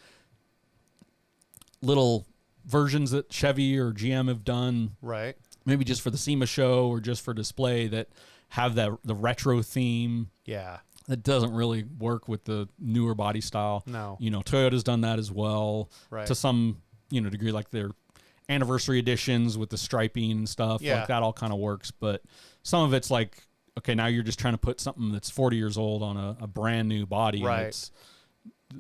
S1: little versions that Chevy or GM have done,
S2: right?
S1: Maybe just for the SEMA show or just for display, that have the retro theme.
S2: Yeah.
S1: That doesn't really work with the newer body style.
S2: No.
S1: Toyota's done that as well, to some degree, like their anniversary editions with the striping and stuff. Like that all kind of works. But some of it's like, okay, now you're just trying to put something that's 40 years old on a brand new body.
S2: Right.
S1: And it's,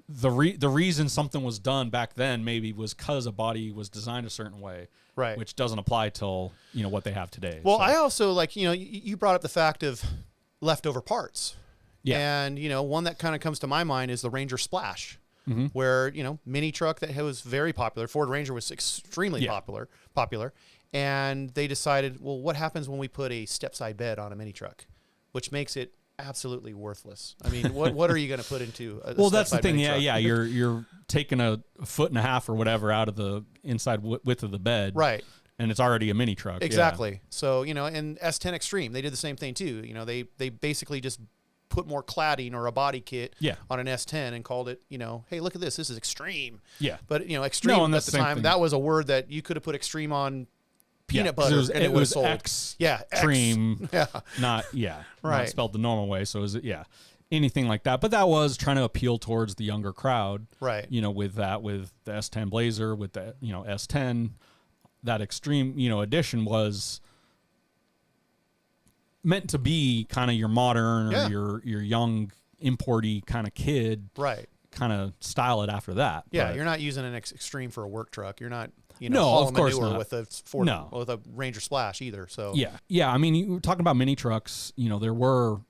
S1: the reason something was done back then maybe was because a body was designed a certain way,
S2: right?
S1: Which doesn't apply till what they have today.
S2: Well, so. I also like you brought up the fact of leftover parts, and one that kind of comes to my mind is the Ranger Splash, where mini truck that was very popular. Ford Ranger was extremely popular, and they decided, well, what happens when we put a step-side bed on a mini truck, which makes it absolutely worthless. I mean, what are you going to put into a
S1: well, that's the thing.
S2: Truck?
S1: You're taking a foot and a half or whatever out of the inside width of the bed,
S2: right?
S1: And it's already a mini truck.
S2: Exactly. Yeah. So and S10 Extreme, they did the same thing too. They basically just put more cladding or a body kit on an S10 and called it, hey, look at this. This is extreme.
S1: Yeah.
S2: But extreme at the time, that was a word that you could have put extreme on peanut butter, and it was sold.
S1: Extreme, not not spelled the normal way. So is it anything like that? But that was trying to appeal towards the younger crowd,
S2: right?
S1: With the S10 Blazer, with the S10, that extreme edition was meant to be kind of your modern or your young importy kind of kid,
S2: right?
S1: Kind of style it after that.
S2: Yeah, you're not using an extreme for a work truck. You're not.
S1: No, of course not.
S2: With a Ford, with a Ranger Splash either. So
S1: yeah. I mean, you were talking about mini trucks. There were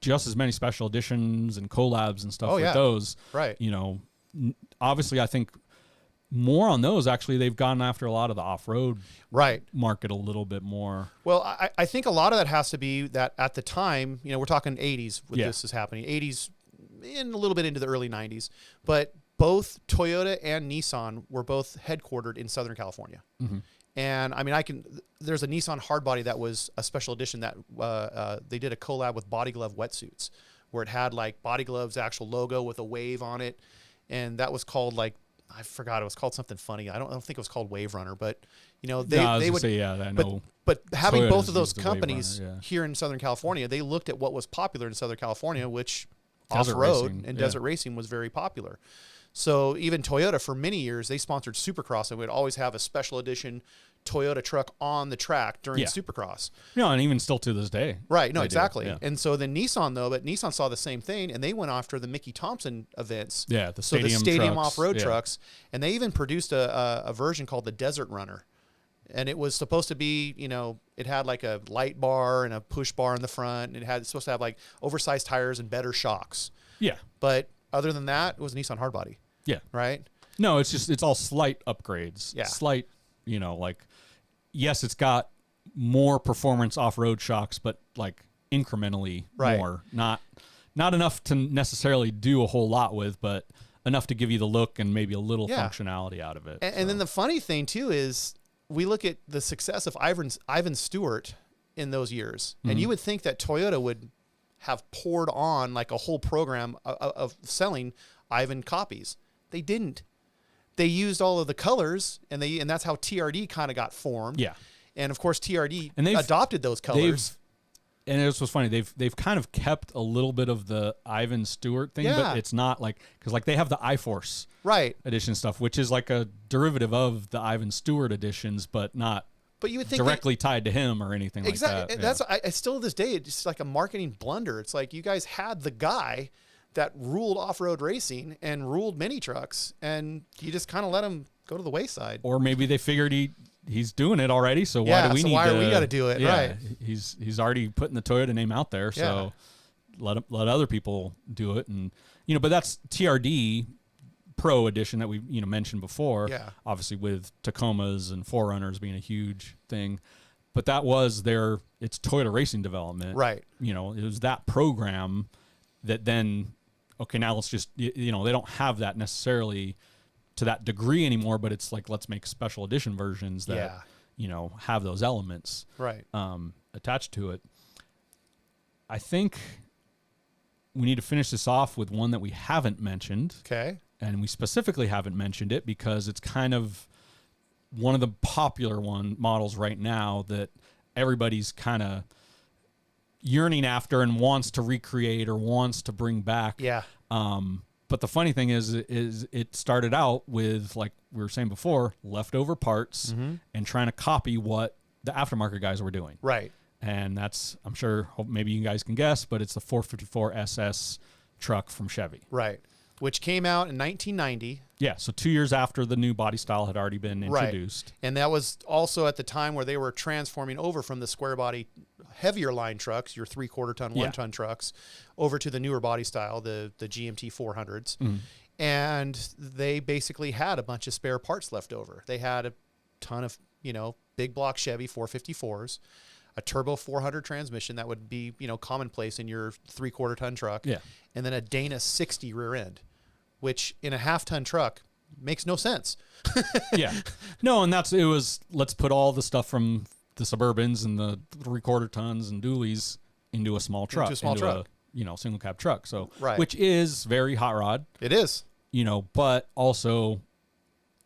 S1: just as many special editions and collabs and stuff with those.
S2: Right.
S1: Obviously, I think more on those. Actually, they've gone after a lot of the off-road market a little bit more.
S2: Well, I think a lot of that has to be that at the time, we're talking 80s when this is happening. 80s, and a little bit into the early 90s, but both Toyota and Nissan were both headquartered in Southern California. And I mean, there's a Nissan hardbody that was a special edition that they did a collab with Body Glove wetsuits, where it had like Body Glove's actual logo with a wave on it. And that was called I forgot, it was called something funny. I don't think it was called Wave Runner, but they would say, I know. But having both of those companies here in Southern California, they looked at what was popular in Southern California, which off-road and desert racing was very popular. So even Toyota, for many years, they sponsored Supercross, and would always have a special edition Toyota truck on the track during Supercross.
S1: And even still to this day.
S2: Right. No, exactly. Yeah. And so then Nissan saw the same thing, and they went after the Mickey Thompson events.
S1: Yeah, the stadium
S2: off-road trucks. And they even produced a version called the Desert Runner. And it was supposed to be, it had like a light bar and a push bar in the front. And it's supposed to have like oversized tires and better shocks.
S1: Yeah.
S2: But other than that, it was a Nissan hardbody.
S1: Yeah.
S2: Right?
S1: No, it's all slight upgrades.
S2: Yeah.
S1: Slight, yes, it's got more performance off-road shocks, but like incrementally more. Not enough to necessarily do a whole lot with, but enough to give you the look and maybe a little functionality out of it.
S2: And then the funny thing too is we look at the success of Ivan Stewart in those years, and you would think that Toyota would have poured on like a whole program of selling Ivan copies. They didn't. They used all of the colors, and that's how TRD kind of got formed.
S1: Yeah.
S2: And of course, TRD adopted those colors.
S1: and it was funny. They've kind of kept a little bit of the Ivan Stewart thing, but it's not like, because like they have the iForce edition stuff, which is like a derivative of the Ivan Stewart editions, but not. But you would think directly tied to him or anything like that.
S2: That's I still to this day, it's just like a marketing blunder. It's like you guys had the guy that ruled off-road racing and ruled mini trucks, and you just kind of let him go to the wayside.
S1: Or maybe they figured he's doing it already, so why do we need
S2: why we got to do it?
S1: Yeah,
S2: right.
S1: He's already putting the Toyota name out there, so let other people do it. And but that's TRD Pro Edition that we mentioned before.
S2: Yeah.
S1: Obviously with Tacomas and 4Runners being a huge thing, but that was it's Toyota Racing Development.
S2: Right.
S1: It was that program that then now let's just they don't have that necessarily to that degree anymore, but it's like, let's make special edition versions that have those elements attached to it. I think we need to finish this off with one that we haven't mentioned.
S2: Okay.
S1: And we specifically haven't mentioned it because it's kind of one of the popular models right now that everybody's kind of yearning after and wants to recreate or wants to bring back.
S2: Yeah.
S1: But the funny thing is it started out with, like we were saying before, leftover parts and trying to copy what the aftermarket guys were doing.
S2: Right.
S1: And that's, I'm sure, maybe you guys can guess, but it's the 454 SS truck from Chevy.
S2: Right. Which came out in 1990.
S1: Yeah, so 2 years after the new body style had already been introduced.
S2: Right. And that was also at the time where they were transforming over from the square body heavier line trucks, your 3/4 ton, 1 ton trucks, over to the newer body style, the GMT 400s. And they basically had a bunch of spare parts left over. They had a ton of, big block Chevy 454s, a turbo 400 transmission that would be, commonplace in your 3/4 ton truck.
S1: Yeah.
S2: And then a Dana 60 rear end, which in a half-ton truck makes no sense.
S1: Yeah. No, and let's put all the stuff from the Suburbans and the 3/4 tons and dualies into a small truck.
S2: Into a small truck.
S1: Single cab truck. So,
S2: right.
S1: Which is very hot rod.
S2: It is.
S1: But also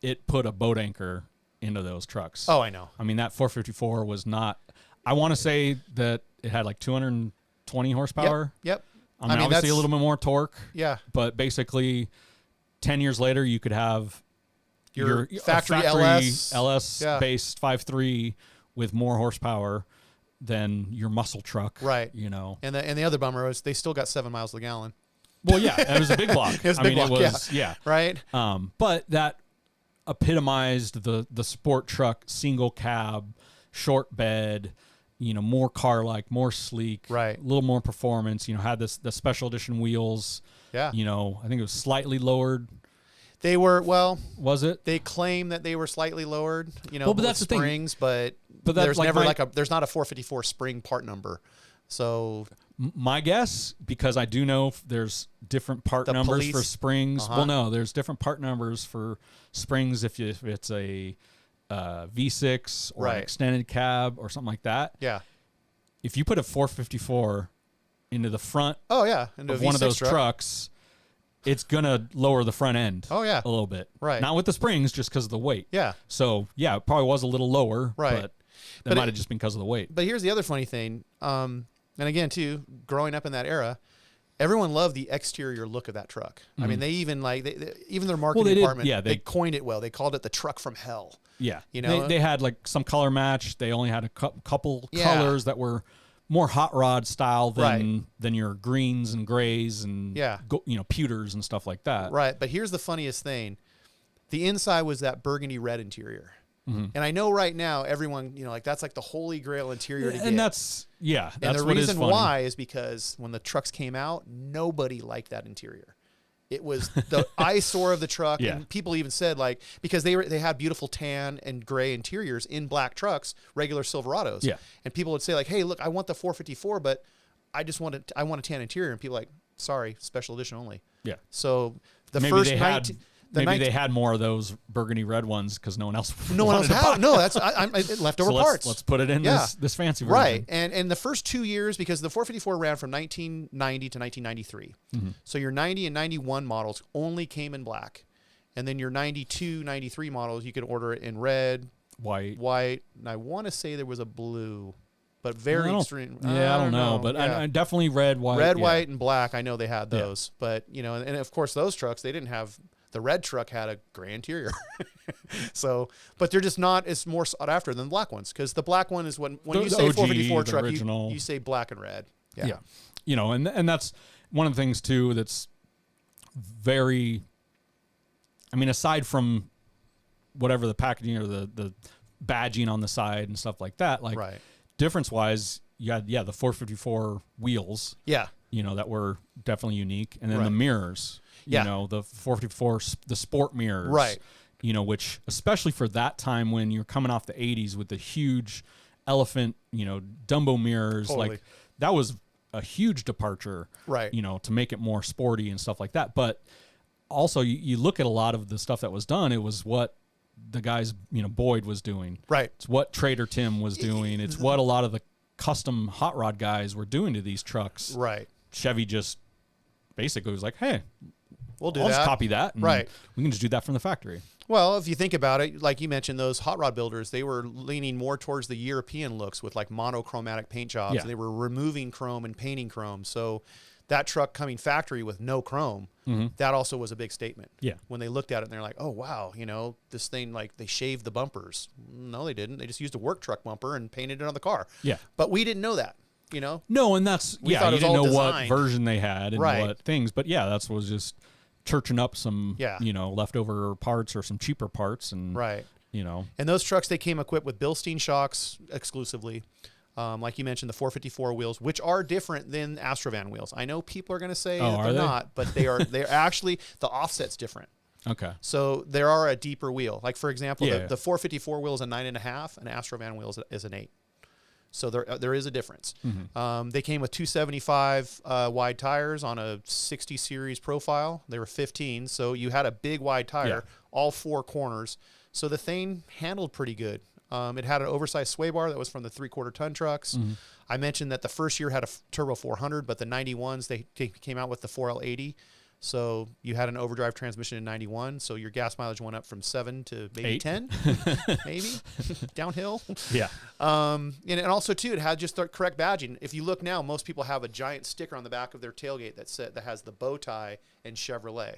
S1: it put a boat anchor into those trucks.
S2: Oh, I know.
S1: I mean, that 454 was not, I want to say that it had like 220 horsepower.
S2: Yep.
S1: I mean obviously a little bit more torque.
S2: Yeah.
S1: But basically 10 years later, you could have
S2: your factory LS
S1: based 5.3 with more horsepower than your muscle truck.
S2: Right.
S1: And
S2: the other bummer is they still got 7 miles to the gallon.
S1: Well, yeah, it was a big block.
S2: It was a big block,
S1: yeah.
S2: Right.
S1: But that epitomized the sport truck, single cab, short bed, more car-like, more sleek,
S2: right?
S1: A little more performance. Had the special edition wheels.
S2: Yeah.
S1: I think it was slightly lowered.
S2: They were,
S1: was it?
S2: They claim that they were slightly lowered.
S1: But that's
S2: springs,
S1: the thing.
S2: But there's never there's not a 454 spring part number. So
S1: my guess, because I do know there's different part numbers for springs. Well, no, there's different part numbers for springs if it's a V6 or an extended cab or something like that.
S2: Yeah.
S1: If you put a 454 into the front
S2: of
S1: one of those trucks, it's going to lower the front end a little bit.
S2: Right.
S1: Not with the springs, just because of the weight.
S2: Yeah.
S1: So, yeah, it probably was a little lower, but that might have just been because of the weight.
S2: But here's the other funny thing. And again, too, growing up in that era, everyone loved the exterior look of that truck. I mean, they even even their marketing department, they coined it well. They called it the truck from hell.
S1: Yeah. They had like some color match. They only had a couple colors that were more hot rod style than your greens and grays and pewters and stuff like that.
S2: Right. But here's the funniest thing. The inside was that burgundy red interior. And I know right now everyone, that's like the holy grail interior to get.
S1: And that's
S2: and the reason why is because when the trucks came out, nobody liked that interior. It was the eyesore of the truck. And people even said because they had beautiful tan and gray interiors in black trucks, regular Silverados. Yeah. And people would say hey, look, I want the 454, but I want a tan interior. And people like, sorry, special edition only.
S1: Yeah.
S2: So
S1: Maybe they had more of those burgundy red ones because no one else
S2: had. No, that's leftover parts.
S1: Let's put it in this fancy version.
S2: Right. And the first 2 years, because the 454 ran from 1990 to 1993. So your 90 and 91 models only came in black. And then your 92, 93 models, you could order it in red, white. And I want to say there was a blue, but very extreme.
S1: I don't know, but
S2: Yeah.
S1: I definitely red, white.
S2: Red,
S1: yeah.
S2: white, and black. I know they had those, but you know, and of course those trucks, they didn't have. The red truck had a gray interior. So, but they're just not as more sought after than the black ones, because the black one is when you say
S1: OG,
S2: 454
S1: the
S2: truck,
S1: original.
S2: you say black and red. Yeah.
S1: You know, and that's one of the things too that's very, I mean, aside from whatever the packaging or the badging on the side and stuff like that, like
S2: Right.
S1: difference wise, you had the 454 wheels.
S2: Yeah.
S1: You know, that were definitely unique, and then the
S2: Right.
S1: mirrors.
S2: Yeah.
S1: You know, the 454, the sport mirrors.
S2: Right.
S1: You know, which especially for that time when you're coming off the 80s with the huge elephant, you know, Dumbo mirrors,
S2: Totally.
S1: like that was a huge departure.
S2: Right.
S1: You know, to make it more sporty and stuff like that. But also, you look at a lot of the stuff that was done. It was what the guys, you know, Boyd was doing.
S2: Right.
S1: It's what Trader Tim was doing. It's what a lot of the custom hot rod guys were doing to these trucks.
S2: Right.
S1: Chevy just basically was like, hey,
S2: We'll do
S1: I'll
S2: that.
S1: just copy that. And
S2: Right.
S1: we can just do that from the factory.
S2: Well, if you think about it, like you mentioned, those hot rod builders, they were leaning more towards the European looks with like monochromatic paint jobs.
S1: Yeah.
S2: They were removing chrome and painting chrome. So that truck coming factory with no chrome, that also was a big statement.
S1: Yeah.
S2: When they looked at it and they're like, oh, wow, you know, this thing, like they shaved the bumpers. No, they didn't. They just used a work truck bumper and painted it on the car.
S1: Yeah.
S2: But we didn't know that, you know?
S1: No, and that's,
S2: We thought
S1: you
S2: it was
S1: didn't
S2: all
S1: know what
S2: designed.
S1: version they had and
S2: Right.
S1: what things. But yeah, that's was just churching up some,
S2: Yeah.
S1: you know, leftover parts or some cheaper parts. And,
S2: Right.
S1: you know,
S2: And those trucks, they came equipped with Bilstein shocks exclusively. Like you mentioned, the 454 wheels, which are different than Astrovan wheels. I know people are going to say that
S1: are
S2: they're
S1: they?
S2: not, but they're actually, the offset's different.
S1: okay.
S2: So there are a deeper wheel. Like, for example,
S1: Yeah.
S2: the 454 wheel is a 9.5, and Astrovan wheel is an 8. So there is a difference. They came with 275 wide tires on a 60 series profile. They were 15, so you had a big wide tire, all four corners. So the thing handled pretty good. It had an oversized sway bar that was from the 3/4 ton trucks. I mentioned that the first year had a turbo 400, but the 91s, they came out with the 4L80. So you had an overdrive transmission in 91. So your gas mileage went up from 7 to maybe
S1: 8.
S2: 10, maybe downhill.
S1: Yeah.
S2: And also too, it had just the correct badging. If you look now, most people have a giant sticker on the back of their tailgate that has the bow tie and Chevrolet.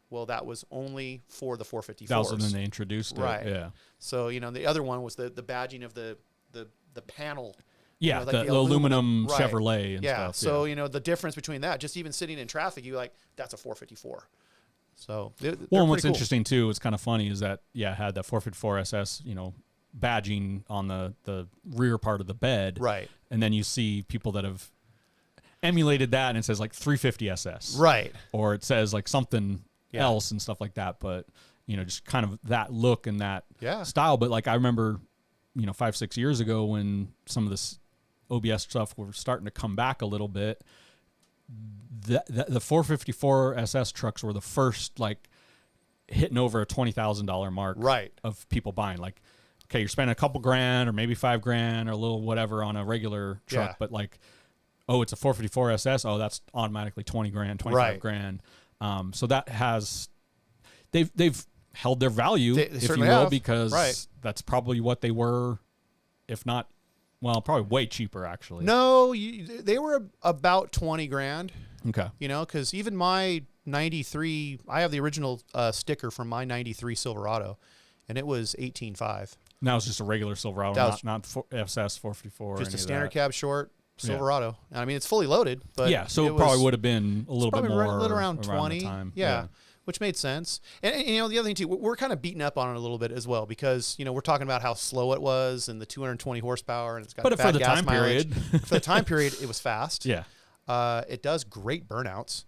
S2: Well, that was only for the 454s.
S1: That was when they introduced it.
S2: Right.
S1: Yeah.
S2: So, you know, the other one was the badging of the panel.
S1: Yeah.
S2: You know, like
S1: the aluminum
S2: right.
S1: Chevrolet and
S2: Yeah.
S1: stuff.
S2: So, you know, the difference between that, just even sitting in traffic, you like, that's a 454. So, they're
S1: Well, and what's
S2: pretty cool.
S1: interesting too, it's kind of funny, is that it had that 454 SS, you know, badging on the rear part of the bed,
S2: Right.
S1: And then you see people that have emulated that, and it says like 350 SS,
S2: Right.
S1: or it says like something
S2: Yeah.
S1: else and stuff like that. But you know, just kind of that look and that
S2: Yeah.
S1: style. But like I remember, you know, 5-6 years ago when some of this OBS stuff were starting to come back a little bit. The 454 SS trucks were the first like hitting over a $20,000 mark,
S2: Right.
S1: of people buying. Like, okay, you're spending a couple grand or maybe $5,000 or a little whatever on a regular truck,
S2: Yeah.
S1: but like, oh, it's a 454 SS. Oh, that's automatically 20 grand, 25
S2: Right.
S1: grand. So that has, they've held their value,
S2: They
S1: if you
S2: certainly
S1: will,
S2: have.
S1: because
S2: Right.
S1: that's probably what they were, if not, well, probably way cheaper actually.
S2: No, they were about 20 grand,
S1: Okay.
S2: you know, because even my 93, I have the original sticker from my 93 Silverado, and it was 18.5.
S1: Now it's just a regular Silverado,
S2: That was-
S1: not SS 454.
S2: Just
S1: or
S2: a
S1: any of
S2: standard
S1: that.
S2: cab short Silverado. And I mean, it's fully loaded, but
S1: Yeah, so
S2: it
S1: it probably
S2: was-
S1: would have been a little bit
S2: probably
S1: more
S2: right- little around
S1: the
S2: 20.
S1: time.
S2: Yeah. Which made sense. And, you know, the other thing too, we're kind of beating up on it a little bit as well, because, you know, we're talking about how slow it was and the 220 horsepower, and it's got
S1: But
S2: bad
S1: for the
S2: gas
S1: time
S2: mileage.
S1: period.
S2: For the time period, it was fast.
S1: Yeah.
S2: It does great burnouts.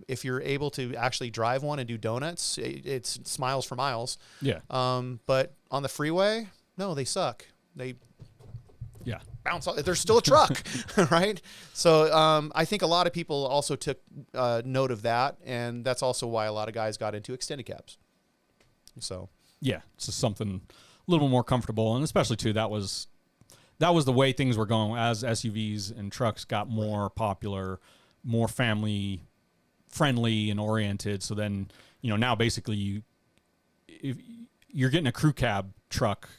S2: If you're able to actually drive one and do donuts, it's miles for miles.
S1: Yeah.
S2: But on the freeway, no, they suck. They
S1: Yeah.
S2: bounce off. They're still a truck, right? So I think a lot of people also took note of that, and that's also why a lot of guys got into extended cabs. So
S1: Yeah. It's just something a little more comfortable, and especially too, that was the way things were going as SUVs and trucks got more popular, more family friendly and oriented. So then, you know, now basically if you're getting a crew cab truck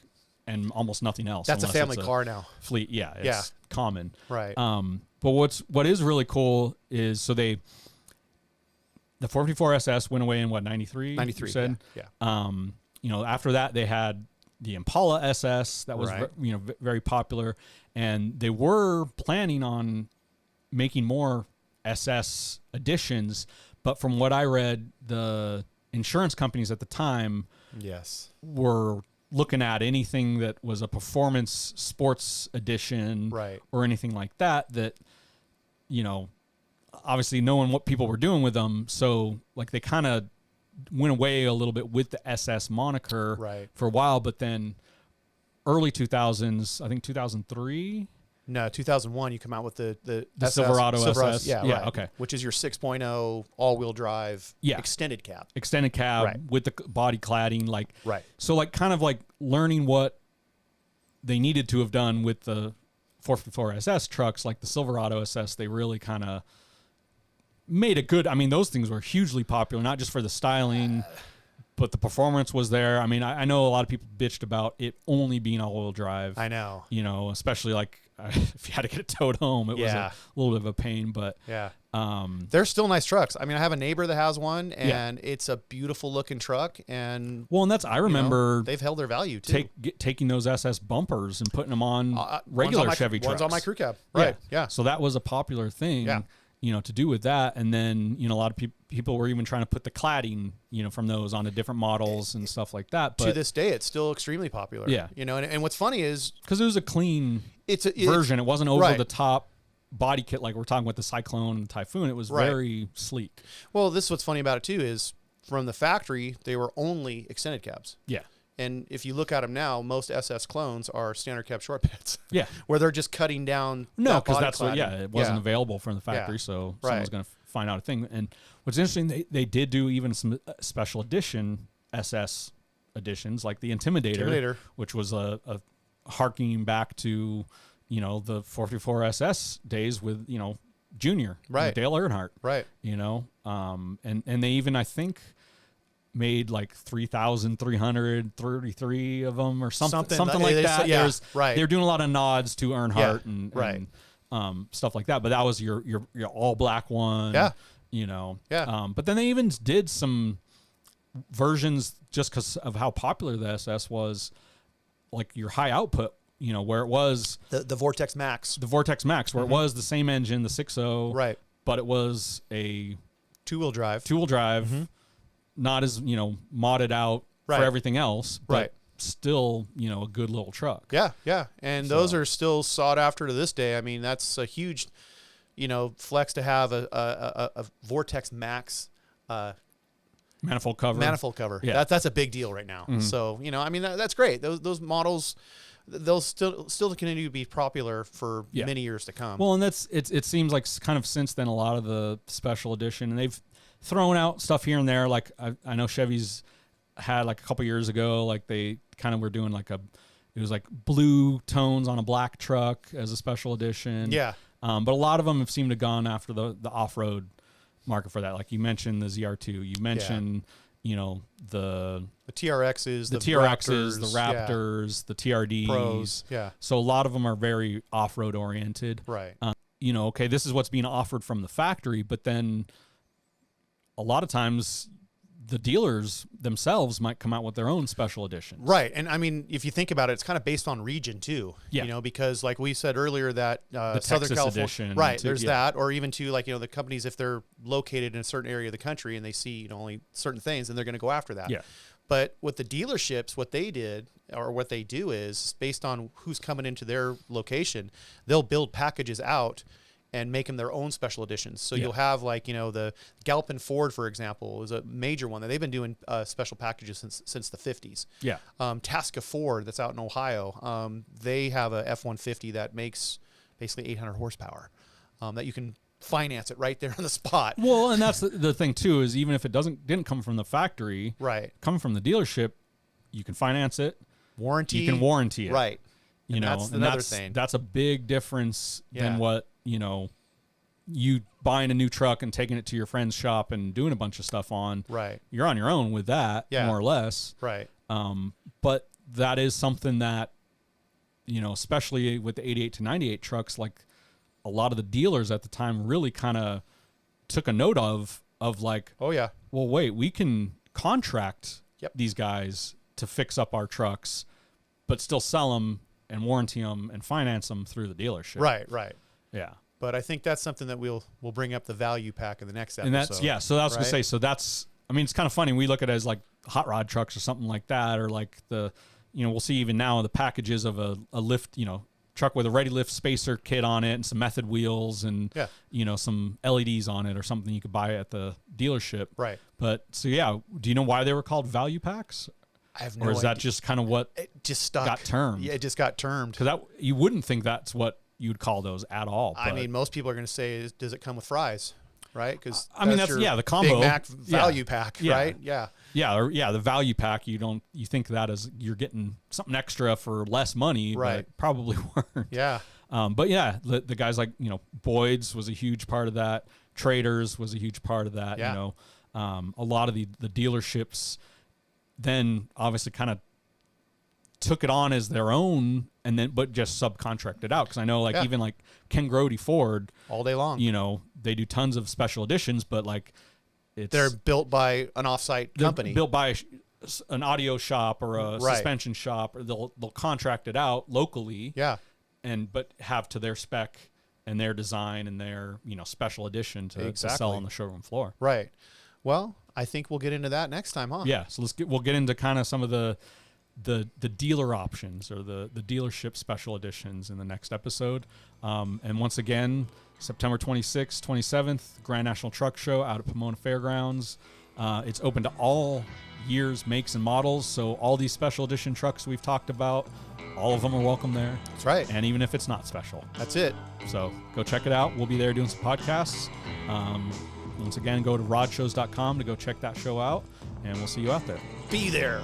S1: and almost nothing else.
S2: That's a
S1: unless
S2: family
S1: it's
S2: car now.
S1: Fleet, yeah, it's common.
S2: Right.
S1: But what is really cool is the 454 SS went away in what, 93?
S2: 93,
S1: you said?
S2: yeah.
S1: After that they had the Impala SS that was
S2: Right.
S1: very popular, and they were planning on making more SS editions, but from what I read, the insurance companies at the time
S2: Yes.
S1: were looking at anything that was a performance sports edition,
S2: Right.
S1: or anything like that, obviously knowing what people were doing with them. So like they kind of went away a little bit with the SS moniker
S2: Right.
S1: for a while, but then early 2000s, I think 2003.
S2: No, 2001, you come out with the SS,
S1: Silverado SS.
S2: Yeah,
S1: Yeah,
S2: right.
S1: okay.
S2: Which is your 6.0 all-wheel drive extended cab.
S1: Extended cab
S2: Right.
S1: with the body cladding.
S2: Right.
S1: So like kind of like learning what they needed to have done with the 454 SS trucks, like the Silverado SS, they really kind of made a good, those things were hugely popular, not just for the styling, but the performance was there. I know a lot of people bitched about it only being all-wheel drive.
S2: I know.
S1: Especially like if you had to get it towed home, it was a little bit of a pain, but
S2: they're still nice trucks. I have a neighbor that has one, and it's a beautiful looking truck. And
S1: I remember
S2: they've held their value too.
S1: Taking those SS bumpers and putting them on regular Chevy trucks.
S2: One's on my crew cab. Right. Yeah.
S1: So that was a popular thing.
S2: Yeah.
S1: To do with that. And then, a lot of people were even trying to put the cladding, from those onto different models and stuff like that. But
S2: to this day, it's still extremely popular.
S1: Yeah.
S2: And what's funny is
S1: because it was a clean version. It wasn't over the top body kit like we're talking with the Cyclone and Typhoon. It was very sleek.
S2: Well, this is what's funny about it too is from the factory, they were only extended cabs.
S1: Yeah.
S2: And if you look at them now, most SS clones are standard cab short beds.
S1: Yeah.
S2: Where they're just cutting down.
S1: No, because that's what, it wasn't available from the factory. So someone's going to find out a thing. And what's interesting, they did do even some special edition SS editions, like the Intimidator. Which was a harkening back to, the 454 SS days with, Junior.
S2: Right.
S1: Dale Earnhardt.
S2: Right.
S1: And they even, I think, made like 3,333 of them or something like that. They're doing a lot of nods to Earnhardt and stuff like that. But that was your all black one.
S2: Yeah.
S1: But then they even did some versions just because of how popular the SS was, like your high output. Where it was
S2: the Vortex Max.
S1: The Vortex Max, where it was the same engine, the 6.0.
S2: Right.
S1: But it was a
S2: two-wheel drive.
S1: Not as modded out for everything else, but still a good little truck.
S2: Yeah, and those are still sought after to this day. That's a huge flex to have a Vortex Max
S1: manifold cover.
S2: Yeah, that's a big deal right now. So that's great. Those models, they'll still continue to be popular for many years to come.
S1: Well, and it seems like kind of since then a lot of the special edition, and they've thrown out stuff here and there. Like I know Chevy's had like a couple years ago, like they kind of were doing like it was like blue tones on a black truck as a special edition.
S2: Yeah.
S1: But a lot of them have seemed to gone after the off-road market for that. Like you mentioned the ZR2, you mentioned, the
S2: TRXs,
S1: the Raptors, the TRDs.
S2: Pros. Yeah.
S1: So a lot of them are very off-road oriented.
S2: Right.
S1: Okay, this is what's being offered from the factory, but then a lot of times the dealers themselves might come out with their own special editions.
S2: Right. And if you think about it, it's kind of based on region too.
S1: Yeah.
S2: because like we said earlier that
S1: the
S2: Southern
S1: Texas
S2: California,
S1: edition.
S2: right,
S1: too,
S2: there's that, or even to like, the companies, if they're located in a certain area of the country and they see, only certain things, and they're going to go after that.
S1: Yeah.
S2: But with the dealerships, what they did or what they do is based on who's coming into their location, they'll build packages out and make them their own special editions. So you'll have like, the Galpin Ford, for example, is a major one that they've been doing special packages since the 50s.
S1: Yeah.
S2: Tasca Ford, that's out in Ohio, they have a F-150 that makes basically 800 horsepower that you can finance it right there on the spot.
S1: Well, and that's the thing too, is even if it didn't come from the factory, coming from the dealership, you can finance it.
S2: Warranty.
S1: You can warranty it.
S2: Right.
S1: That's
S2: another thing.
S1: That's a big difference than what, you buying a new truck and taking it to your friend's shop and doing a bunch of stuff on.
S2: Right.
S1: You're on your own with that, more or less.
S2: Right.
S1: But that is something that, you know, especially with the 88 to 98 trucks, like a lot of the dealers at the time really kind of took a note of like,
S2: oh yeah,
S1: well, wait, we can contract
S2: Yep.
S1: these guys to fix up our trucks, but still sell them and warranty them and finance them through the dealership.
S2: right.
S1: Yeah.
S2: But I think that's something that we'll bring up the value pack in the next episode.
S1: And that's, yeah. So I was going to say, so that's, I mean, it's kind of funny. We look at it as like hot rod trucks or something like that, or like the, you know, we'll see even now the packages of a lift, you know, truck with a ready lift spacer kit on it and some method wheels and, you know, some LEDs on it or something you could buy at the dealership.
S2: Right.
S1: But so, yeah. Do you know why they were called value packs?
S2: I have no
S1: idea. Or is that
S2: idea.
S1: just kind of what
S2: it just stuck.
S1: got termed?
S2: Yeah, it just got termed.
S1: Because that, you wouldn't think that's what you'd call those at all.
S2: I mean, most people are going to say, does it come with fries? Right? Because
S1: I mean, that's the combo.
S2: Big Mac value pack, right? Yeah.
S1: Yeah, the value pack, you think that as you're getting something extra for less money,
S2: right? But
S1: probably weren't.
S2: Yeah.
S1: But yeah, the guys like, you know, Boyd's was a huge part of that. Traders was a huge part of that.
S2: Yeah.
S1: You know, a lot of the dealerships then obviously kind of took it on as their own, and then but just subcontracted out. Because I know, like, even like Ken Grody Ford,
S2: all day long,
S1: you know, they do tons of special editions, but like
S2: they're built by an offsite company,
S1: built by an audio shop or a suspension shop, or they'll contract it out locally.
S2: Yeah.
S1: But have to their spec and their design and their, you know, special edition to sell on the showroom floor.
S2: Right. Well, I think we'll get into that next time, huh?
S1: Yeah. So we'll get into kind of some of the dealer options or the dealership special editions in the next episode. And once again, September 26th, 27th, Grand National Truck Show out at Pomona Fairgrounds. It's open to all years, makes, and models. So all these special edition trucks we've talked about, all of them are welcome there.
S2: That's right.
S1: And even if it's not special.
S2: That's it.
S1: So go check it out. We'll be there doing some podcasts. Once again, go to rodshows.com to go check that show out, and we'll see you out there.
S2: Be there.